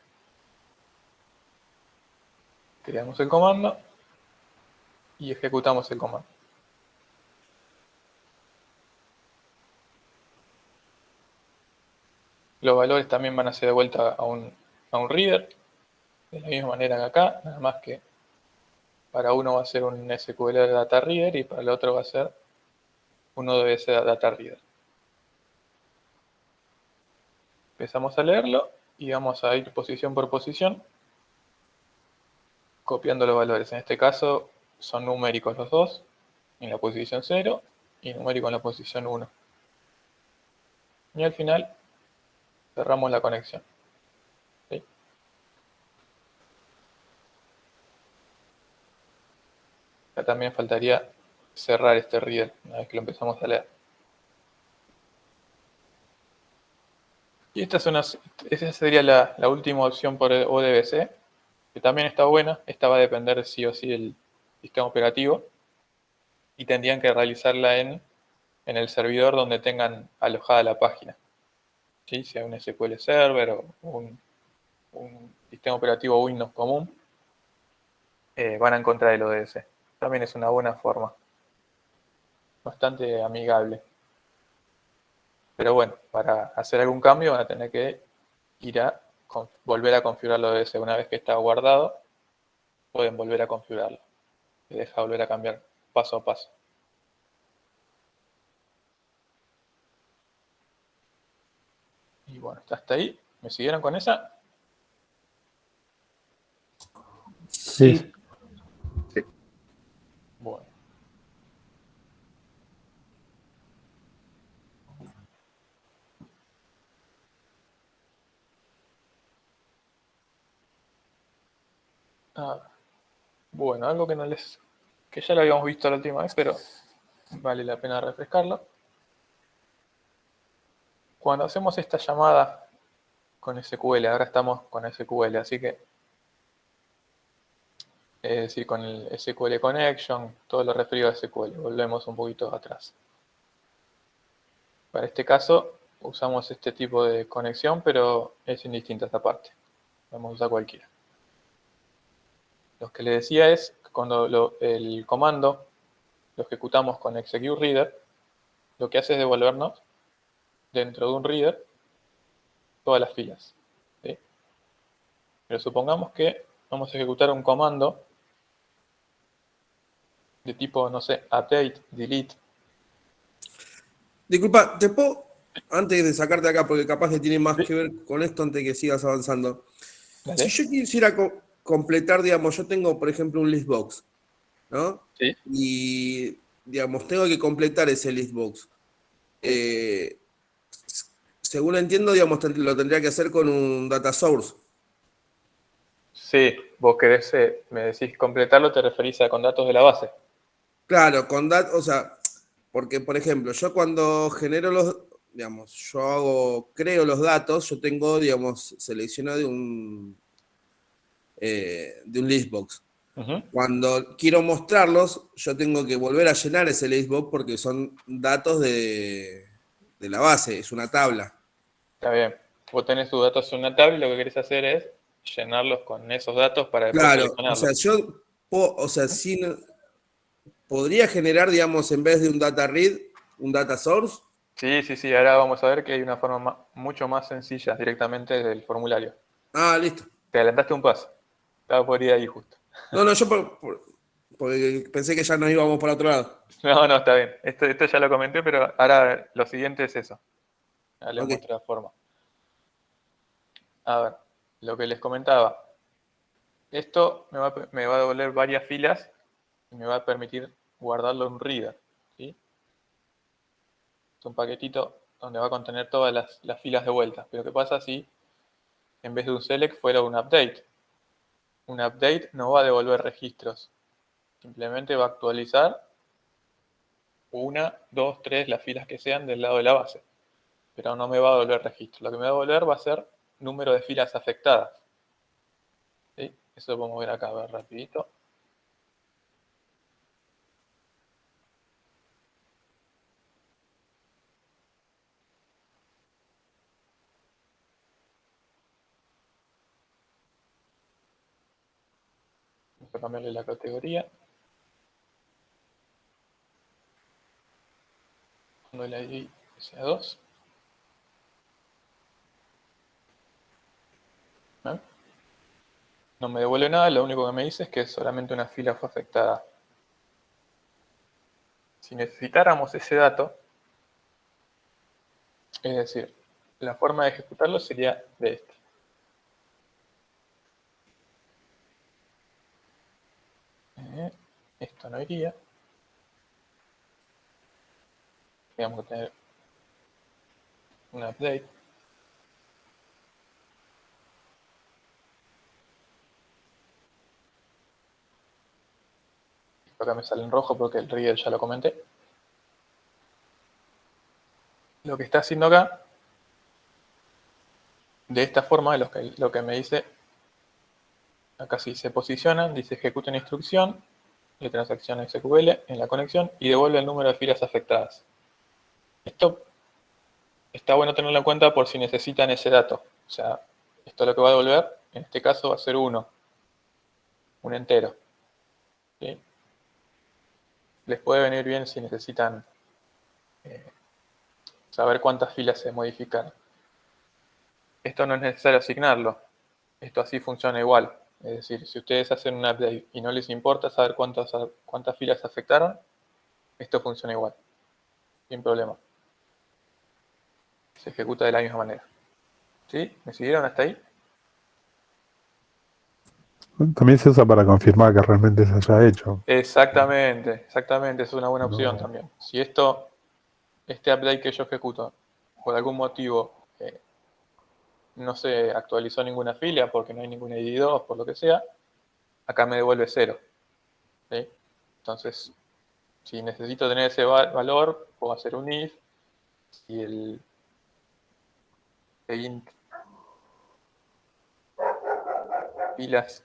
Creamos el comando y ejecutamos el comando. Los valores también van a ser de vuelta a un reader, de la misma manera que acá, nada más que para uno va a ser un SQL Data Reader y para el otro va a ser un ODBC Data Reader. Empezamos a leerlo y vamos a ir posición por posición, copiando los valores. En este caso son numéricos los dos, en la posición 0 y numérico en la posición 1. Y al final cerramos la conexión. ¿Sí? Acá también faltaría cerrar este reader una vez que lo empezamos a leer. Y esa sería la última opción por ODBC, que también está buena. Esta va a depender sí o sí del sistema operativo y tendrían que realizarla en el servidor donde tengan alojada la página. ¿Sí? Si hay un SQL Server o un sistema operativo Windows común, van a encontrar el ODS. También es una buena forma, bastante amigable. Pero bueno, para hacer algún cambio van a tener que ir a volver a configurar el ODS. Una vez que está guardado, pueden volver a configurarlo. Se deja volver a cambiar paso a paso. Y bueno, hasta ahí. ¿Me siguieron con esa? Sí. Bueno. Bueno, algo que ya lo habíamos visto la última vez, pero vale la pena refrescarlo. Cuando hacemos esta llamada con SQL, ahora estamos con SQL, así que es decir, con el SQL Connection, todo lo referido a SQL. Volvemos un poquito atrás. Para este caso usamos este tipo de conexión, pero es indistinta esta parte. Vamos a usar cualquiera. Lo que le decía es que cuando el comando lo ejecutamos con execute reader, lo que hace es devolvernos dentro de un reader todas las filas. ¿Sí? Pero supongamos que vamos a ejecutar un comando de tipo, no sé, update, delete. Disculpa, ¿te puedo, antes de sacarte acá, porque capaz que tiene más Sí. que ver con esto antes que sigas avanzando? ¿Vale? Si yo quisiera completar, digamos, yo tengo, por ejemplo, un listbox, ¿no? Sí. Y, digamos, tengo que completar ese listbox. Según entiendo, digamos, lo tendría que hacer con un data source. Sí, vos querés, me decís completarlo, te referís a con datos de la base. Claro, o sea, porque, por ejemplo, yo cuando genero digamos, creo los datos, yo tengo, digamos, seleccionado de un listbox. Ujú. Cuando quiero mostrarlos, yo tengo que volver a llenar ese listbox porque son datos de la base, es una tabla. Está bien. Vos tenés tus datos en una tabla y lo que querés hacer es llenarlos con esos datos para después Claro, o seleccionarlos. sea, podría generar, digamos, en vez de un data read, un data source. Sí, sí, sí. Ahora vamos a ver que hay una forma mucho más sencilla directamente del formulario. Ah, listo. Te adelantaste un paso. Estaba por ir ahí justo. No, no, yo porque pensé que ya nos íbamos para otro lado. No, no, está bien. Esto ya lo comenté, pero ahora lo siguiente es eso. Ahora les Ok. muestro la forma. A ver, lo que les comentaba. Esto me va a devolver varias filas y me va a permitir guardarlo en un reader. ¿Sí? Es un paquetito donde va a contener todas las filas de vuelta. Pero ¿qué pasa si en vez de un select fuera un update? Un update no va a devolver registros. Simplemente va a actualizar una, dos, tres, las filas que sean del lado de la base. Pero no me va a devolver registro. Lo que me va a devolver va a ser número de filas afectadas. ¿Sí? Eso lo podemos ver acá, a ver rapidito. Vamos a cambiarle la categoría. Cuando el ID sea 2. ¿Eh? No me devuelve nada, lo único que me dice es que solamente una fila fue afectada. Si necesitáramos ese dato, es decir, la forma de ejecutarlo sería de esta. Esto no iría. Tendríamos que tener un update. Acá me sale en rojo porque el reader ya lo comenté. Lo que está haciendo acá, de esta forma, lo que me dice, acá sí se posiciona, dice ejecuta una instrucción de transacción SQL en la conexión y devuelve el número de filas afectadas. Esto está bueno tenerlo en cuenta por si necesitan ese dato. O sea, esto lo que va a devolver, en este caso va a ser 1, un entero. ¿Sí? Les puede venir bien si necesitan saber cuántas filas se modifican. Esto no es necesario asignarlo. Esto así funciona igual. Es decir, si ustedes hacen un update y no les importa saber cuántas filas afectaron, esto funciona igual. Sin problema. Se ejecuta de la misma manera. ¿Sí? ¿Me siguieron hasta ahí? También se usa para confirmar que realmente se haya hecho. Exactamente, exactamente. Es una buena opción No. también. Si este update que yo ejecuto, por algún motivo, no se actualizó ninguna fila porque no hay ningún ID2, por lo que sea, acá me devuelve 0. ¿Sí? Entonces, si necesito tener ese valor, puedo hacer un if y el int filas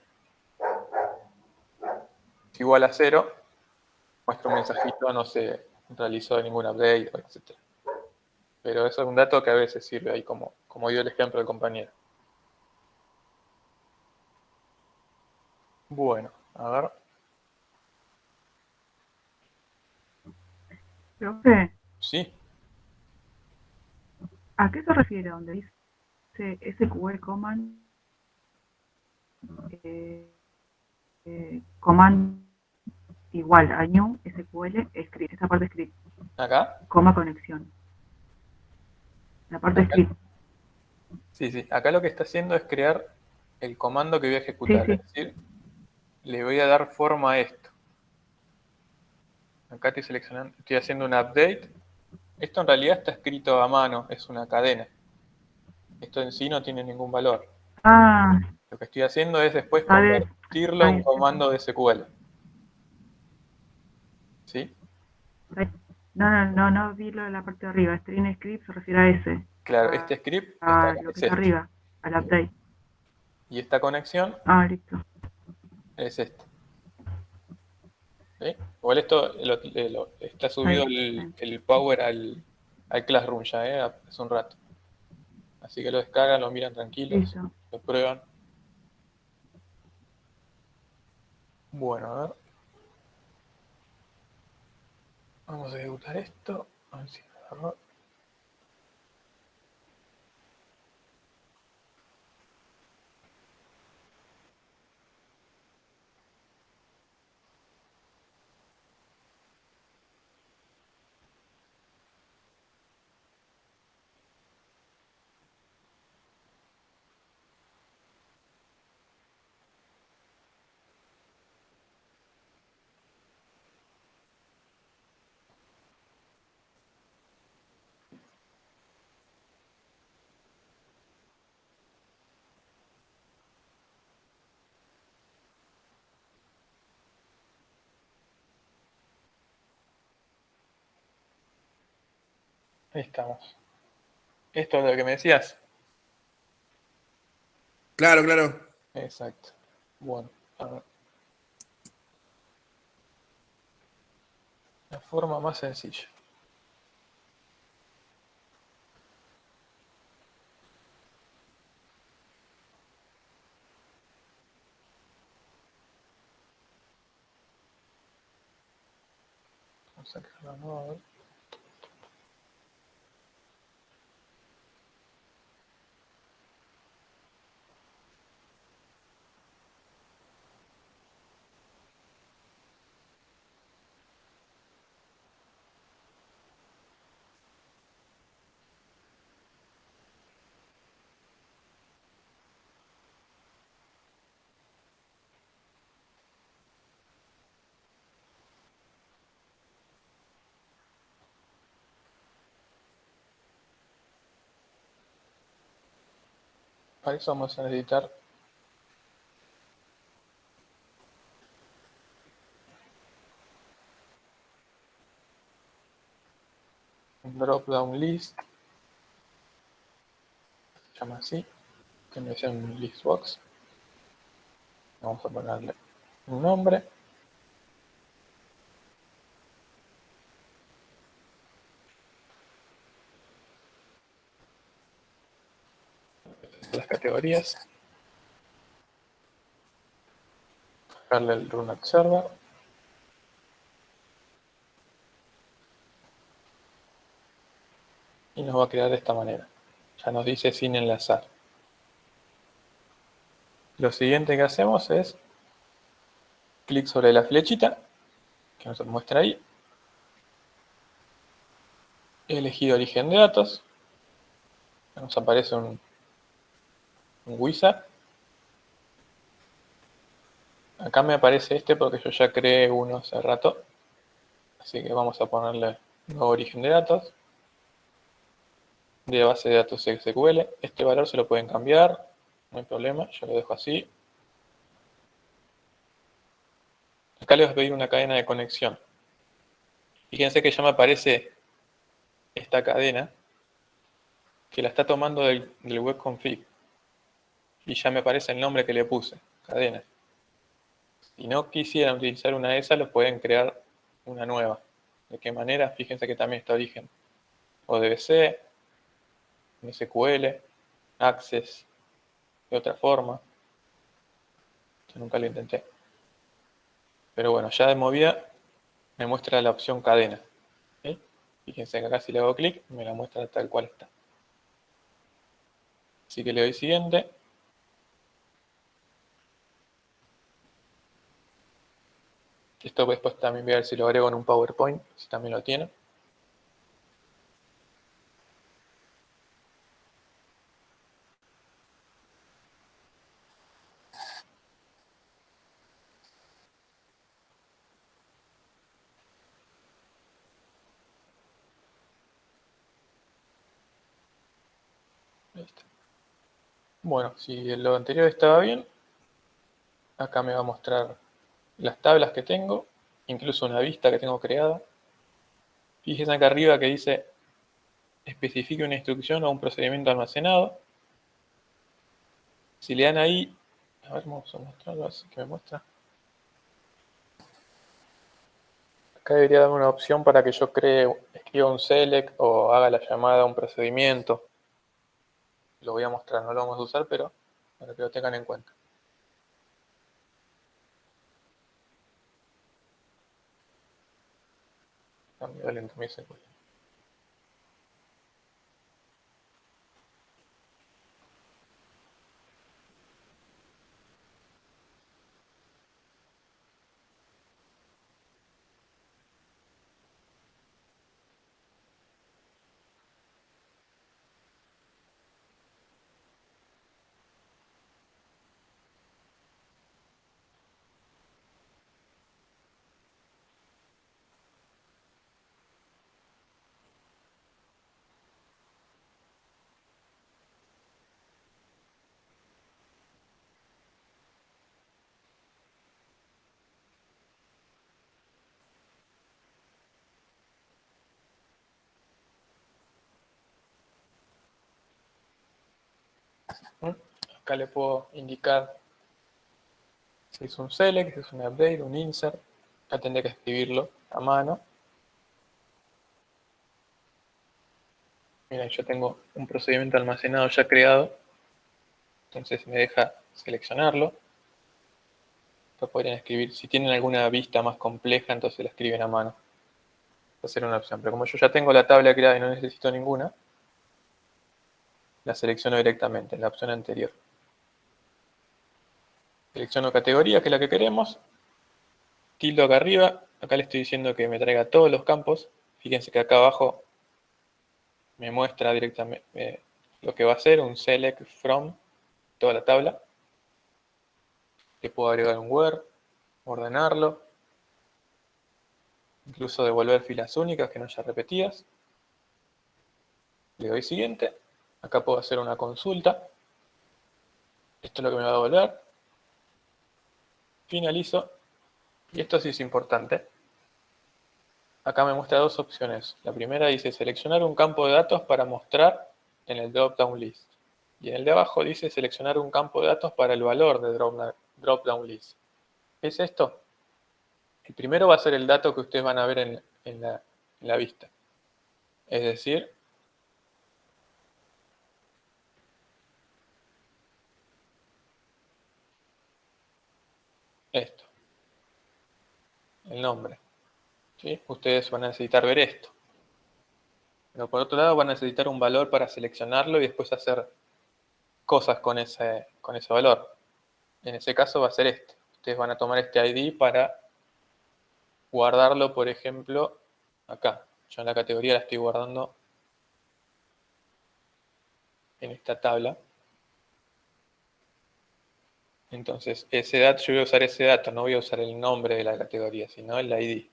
es igual a 0, muestra un mensajito, no se realizó ningún update, etc. Pero eso es un dato que a veces sirve ahí como dio el ejemplo del compañero. Bueno, a ver. Profe, Sí, ¿a qué se refiere donde dice SQL command, command igual a new SQL script? Esta parte script, acá. coma conexión. La parte Acá. script. Sí. Acá lo que está haciendo es crear el comando que voy a Sí, ejecutar. sí. Es decir, le voy a dar forma a esto. Acá estoy seleccionando, estoy haciendo un update. Esto en realidad está escrito a mano, es una cadena. Esto en sí no tiene ningún valor. Ah, Lo que estoy haciendo es después ¿sabes? convertirlo a un comando de SQL. ¿Sí? No vi lo de la parte de arriba. String script se refiere a ese. Claro, este script está A acá, lo que es está este. arriba, al update. Y esta conexión Ah, listo. es esta. ¿Sí? Igual esto está subido Está bien. el Power al Classroom ya, hace un rato. Así que lo descargan, lo miran tranquilos, Listo. lo prueban. Bueno, a ver. Vamos a ejecutar esto. A ver si me agarró. Ahí estamos. Esto es lo que me decías. Claro, claro. Exacto. Bueno, a ver. La forma más sencilla. Vamos a crearla nueva, a ver. Para eso vamos a necesitar un drop down list, se llama así, que me sea un list box. Vamos a ponerle un nombre. Las categorías. Darle el run observer. Y nos va a quedar de esta manera. Ya nos dice sin enlazar. Lo siguiente que hacemos es clic sobre la flechita que nos muestra ahí. He elegido origen de datos. Nos aparece un wizard. Acá me aparece este porque yo ya creé uno hace rato. Así que vamos a ponerle nuevo origen de datos. De base de datos SQL. Este valor se lo pueden cambiar. No hay problema. Yo lo dejo así. Acá les voy a pedir una cadena de conexión. Fíjense que ya me aparece esta cadena que la está tomando del web config. Y ya me aparece el nombre que le puse, cadena. Si no quisieran utilizar una de esas, lo pueden crear una nueva. ¿De qué manera? Fíjense que también está origen ODBC, SQL, Access, de otra forma. Yo nunca lo intenté. Pero bueno, ya de movida me muestra la opción cadena. ¿Sí? Fíjense que acá si le hago clic, me la muestra tal cual está. Así que le doy siguiente. Esto después también voy a ver si lo agrego en un PowerPoint, si también lo tiene. Listo. Bueno, si lo anterior estaba bien, acá me va a mostrar las tablas que tengo, incluso una vista que tengo creada. Fíjense acá arriba que dice especifique una instrucción o un procedimiento almacenado. Si le dan ahí, a ver, vamos a mostrarlo así que me muestra. Acá debería darme una opción para que yo escriba un select o haga la llamada a un procedimiento. Lo voy a mostrar, no lo vamos a usar, pero para que lo tengan en cuenta. Está medio lento mi SQL. Acá le puedo indicar si es un select, si es un update, un insert. Acá tendré que escribirlo a mano. Miren, yo tengo un procedimiento almacenado ya creado. Entonces me deja seleccionarlo. Después podrían escribir, si tienen alguna vista más compleja, entonces la escriben a mano. Va a ser una opción. Pero como yo ya tengo la tabla creada y no necesito ninguna, la selecciono directamente en la opción anterior. Selecciono categoría, que es la que queremos. Tildo acá arriba. Acá le estoy diciendo que me traiga todos los campos. Fíjense que acá abajo me muestra directamente lo que va a ser un select from toda la tabla. Le puedo agregar un where, ordenarlo, incluso devolver filas únicas que no haya repetidas. Le doy siguiente. Acá puedo hacer una consulta. Esto es lo que me va a devolver. Finalizo. Y esto sí es importante. Acá me muestra dos opciones. La primera dice seleccionar un campo de datos para mostrar en el drop-down list. Y en el de abajo dice seleccionar un campo de datos para el valor de drop-down list. ¿Qué es esto? El primero va a ser el dato que ustedes van a ver en la vista. Es decir, esto. El nombre. ¿Sí? Ustedes van a necesitar ver esto. Pero por otro lado van a necesitar un valor para seleccionarlo y después hacer cosas con ese valor. En ese caso va a ser este. Ustedes van a tomar este ID para guardarlo, por ejemplo, acá. Yo en la categoría la estoy guardando en esta tabla. Entonces, ese dato, yo voy a usar ese dato, no voy a usar el nombre de la categoría, sino el ID.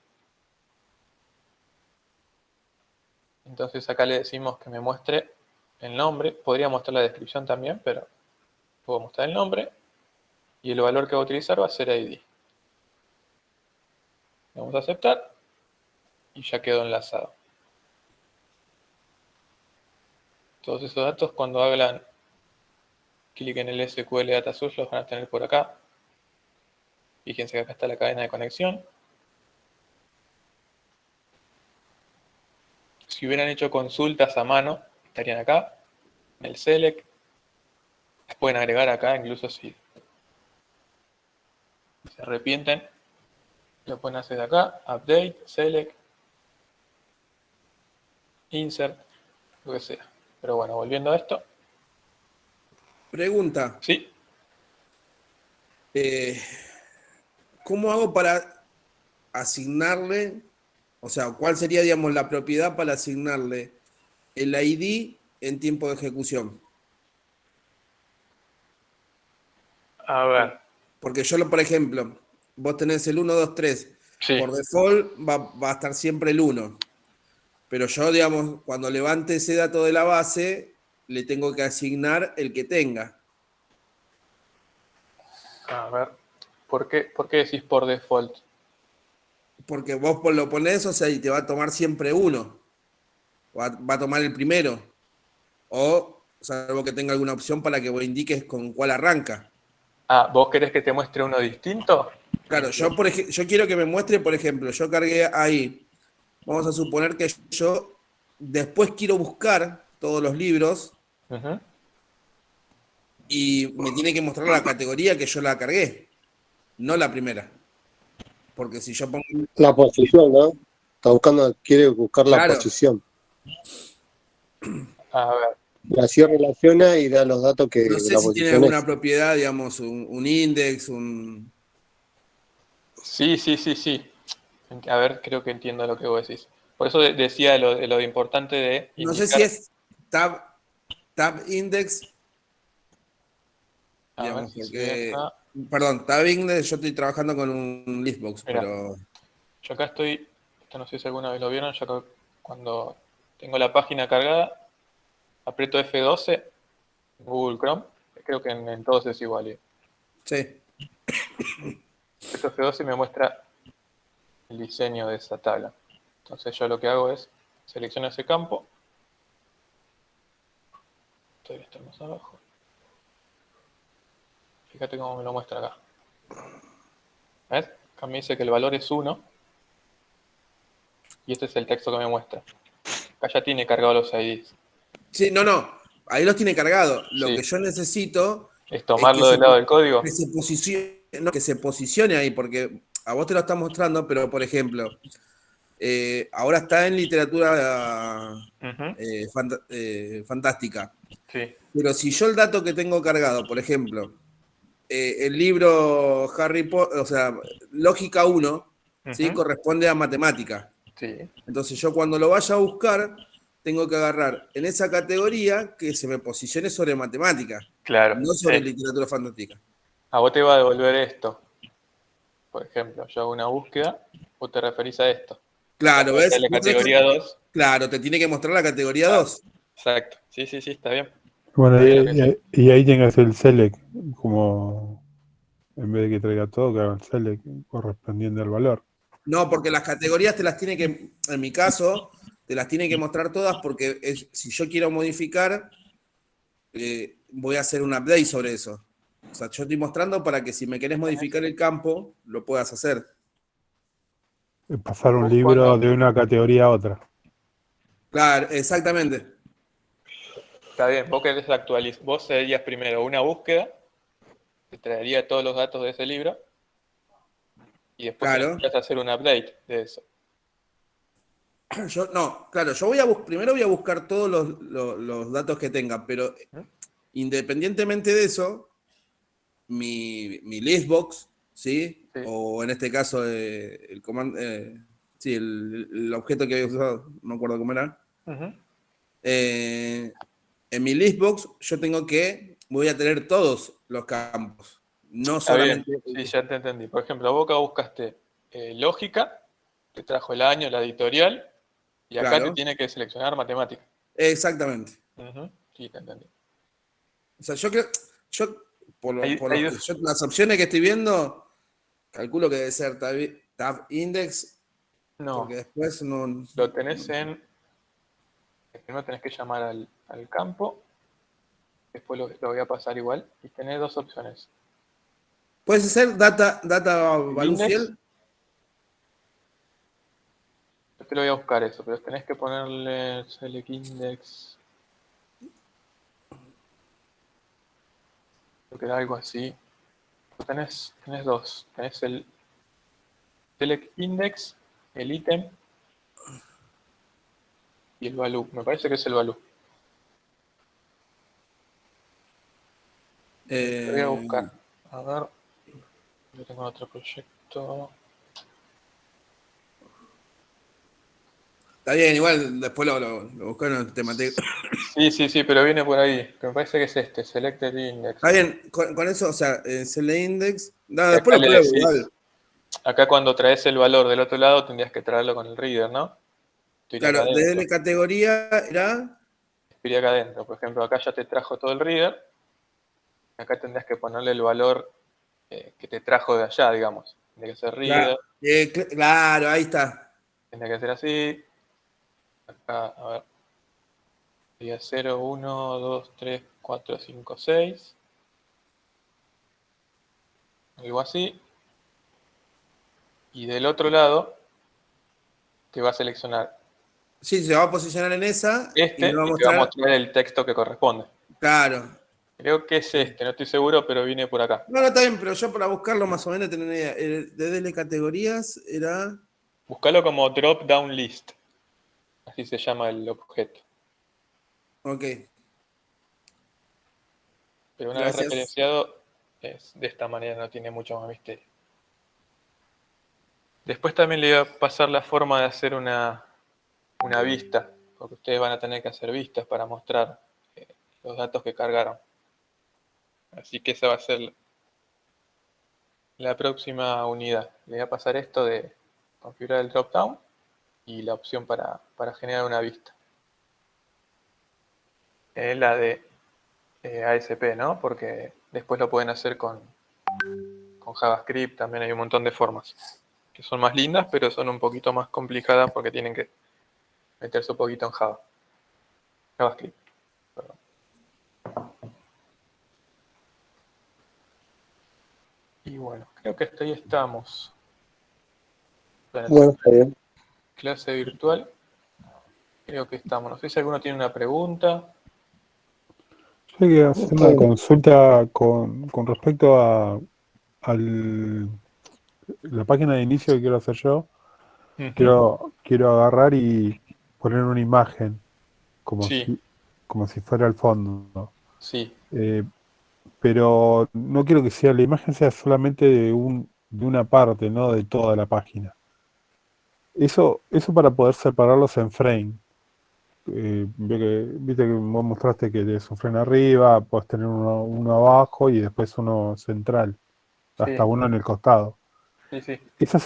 Entonces acá le decimos que me muestre el nombre. Podría mostrar la descripción también, pero puedo mostrar el nombre. Y el valor que voy a utilizar va a ser ID. Vamos a aceptar. Y ya quedó enlazado. Todos esos datos cuando hagan clic en el SQL Data Source los van a tener por acá. Fíjense que acá está la cadena de conexión. Si hubieran hecho consultas a mano, estarían acá, en el select. Las pueden agregar acá, incluso si se arrepienten. Lo pueden hacer de acá, update, select, insert, lo que sea. Pero bueno, volviendo a esto. Pregunta. Sí, ¿Cómo hago para asignarle, o sea, cuál sería, digamos, la propiedad para asignarle el ID en tiempo de ejecución? a ver. Porque yo, por ejemplo, vos tenés el 1, 2, 3. Sí, Por default va a estar siempre el 1. Pero yo, digamos, cuando levante ese dato de la base, le tengo que asignar el que tenga. a ver. ¿Por qué decís por default? Porque vos lo ponés, o sea, y te va a tomar siempre uno. Va a tomar el primero. O, salvo que tenga alguna opción para que vos indiques con cuál arranca. Ah, ¿vos querés que te muestre uno distinto? Claro, yo quiero que me muestre, por ejemplo, yo cargué ahí. Vamos a suponer que yo después quiero buscar todos los libros Ujú. y me tiene que mostrar la categoría que yo la cargué, no la primera. Porque si yo pongo. La posición, ¿no? Quiere buscar la Claro, posición. A ver. Y así relaciona y da los datos que no de sé la si tiene posición alguna es. propiedad, digamos, un index, Sí. A ver, creo que entiendo lo que vos decís. Por eso decía lo importante de no sé si indicar. es tab index, A ver digamos, si voy porque, acá. perdón, tab index, yo estoy trabajando con un listbox, Mira, pero yo acá estoy. Esto no sé si alguna vez lo vieron. Yo acá, cuando tengo la página cargada, aprieto F12 en Google Chrome. Creo que en todos es igual. sí. Aprieto F12 y me muestra el diseño de esa tabla. Entonces yo lo que hago es selecciono ese campo. Todavía está más abajo. Fíjate cómo me lo muestra acá. ¿Ves? Acá me dice que el valor es 1 y este es el texto que me muestra. Acá ya tiene cargado los IDs. Sí, no, ahí los tiene cargados. Lo que Sí, yo necesito es es tomarlo del lado del código. que se posicione ahí, porque a vos te lo está mostrando, pero por ejemplo, ahora está en literatura Ujú. fantástica. Sí, Pero si yo el dato que tengo cargado, por ejemplo, el libro Harry Potter, o sea, Lógica 1, ¿sí? ujú. Corresponde a matemática. Sí, Entonces yo cuando lo vaya a buscar, tengo que agarrar en esa categoría que se me posicione sobre matemática, claro. no sobre literatura fantástica. A vos te va a devolver esto. Por ejemplo, yo hago una búsqueda, vos te referís a esto. Acá Claro, me muestra ¿ves? la categoría 2. Claro, te tiene que mostrar la categoría Ah, 2. exacto. Sí, está bien. Bueno, Está bien lo que decís. y ahí tengas el select, como en vez de que traiga todo, que haga el select correspondiente al valor. No, porque las categorías te las tiene que, en mi caso, te las tiene que mostrar todas porque si yo quiero modificar, voy a hacer un update sobre eso. O sea, yo estoy mostrando para que si me querés modificar el campo, lo puedas hacer. Pasar un Vos libro cuando... de una categoría a otra. Claro, exactamente. Está bien, vos querés actualizar. Vos harías primero una búsqueda, te traería todos los datos de ese libro, y después Claro. tendrías que hacer un update de eso. Yo primero voy a buscar todos los datos que tenga, pero ¿Mm? independientemente de eso, mi listbox, ¿sí? Sí. O en este caso, sí, el objeto que había usado, no me acuerdo cómo era. Ujú. En mi listbox voy a tener todos los campos, no Está bien, solamente. sí, ya te entendí. Por ejemplo, vos acá buscaste lógica, te trajo el año, la editorial, y acá te Claro, tiene que seleccionar matemática. exactamente. Ujú. Sí, te entendí. O sea, yo creo, yo, por Hay los que dos. las opciones que estoy viendo, calculo que debe ser tab index, porque No, después no. lo tenés en. Primero tenés que llamar al campo, después lo voy a pasar igual, y tenés dos opciones. Puede ser data El value index, fiel. yo te lo voy a buscar eso, pero tenés que ponerle select index, creo que era algo así. Tenés dos, tenés el select index, el ítem y el value. Me parece que es el value. Lo voy a buscar. A ver. Yo tengo otro proyecto. Está bien, igual después lo buscaron, te maté. Sí, pero viene por ahí. Me parece que es este, selected index. Está bien, con eso, o sea, select index. No, Y después acá lo le pruebo decís, igual. acá cuando traes el valor del otro lado tendrías que traerlo con el reader, ¿no? Estoy acá Claro, adentro. desde la categoría era. Estoy acá adentro. Por ejemplo, acá ya te trajo todo el reader. Acá tendrías que ponerle el valor que te trajo de allá, digamos. Tiene que ser reader, Claro, ahí está. tiene que ser así. Acá, a ver. Sería 0, 1, 2, 3, 4, 5, 6. Algo así. Y del otro lado, te va a seleccionar Sí, se va a posicionar en esa y me este va a y te va a mostrar. mostrar el texto que corresponde. Claro. Creo que es este, no estoy seguro, pero viene por acá. No, está bien, pero yo para buscarlo más o menos tener una idea. Desde las categorías era. Búscalo como drop down list. Así se llama el objeto. Ok, Pero una vez gracias. referenciado, es de esta manera, no tiene mucho más misterio. Después también le voy a pasar la forma de hacer una vista, porque ustedes van a tener que hacer vistas para mostrar los datos que cargaron. Así que esa va a ser la próxima unidad. Le voy a pasar esto de configurar el dropdown y la opción para generar una vista. La de ASP, ¿no? Porque después lo pueden hacer con JavaScript, también hay un montón de formas que son más lindas, pero son un poquito más complicadas porque tienen que meterse un poquito en JavaScript. Perdón. Y bueno, creo que hasta ahí estamos. Bueno, está bien. Clase virtual. Creo que estamos. No sé si alguno tiene una pregunta. Yo quería hacer una consulta con respecto a la página de inicio que quiero hacer yo. Quiero agarrar y poner una imagen como Sí, como si fuera el fondo. sí, Eh, pero no quiero que la imagen sea solamente de una parte, no de toda la página. Eso para poder separarlos en frame. Viste que vos mostraste que tenés un frame arriba, podés tener uno abajo y después uno central, hasta sí, uno en el costado. sí. Esa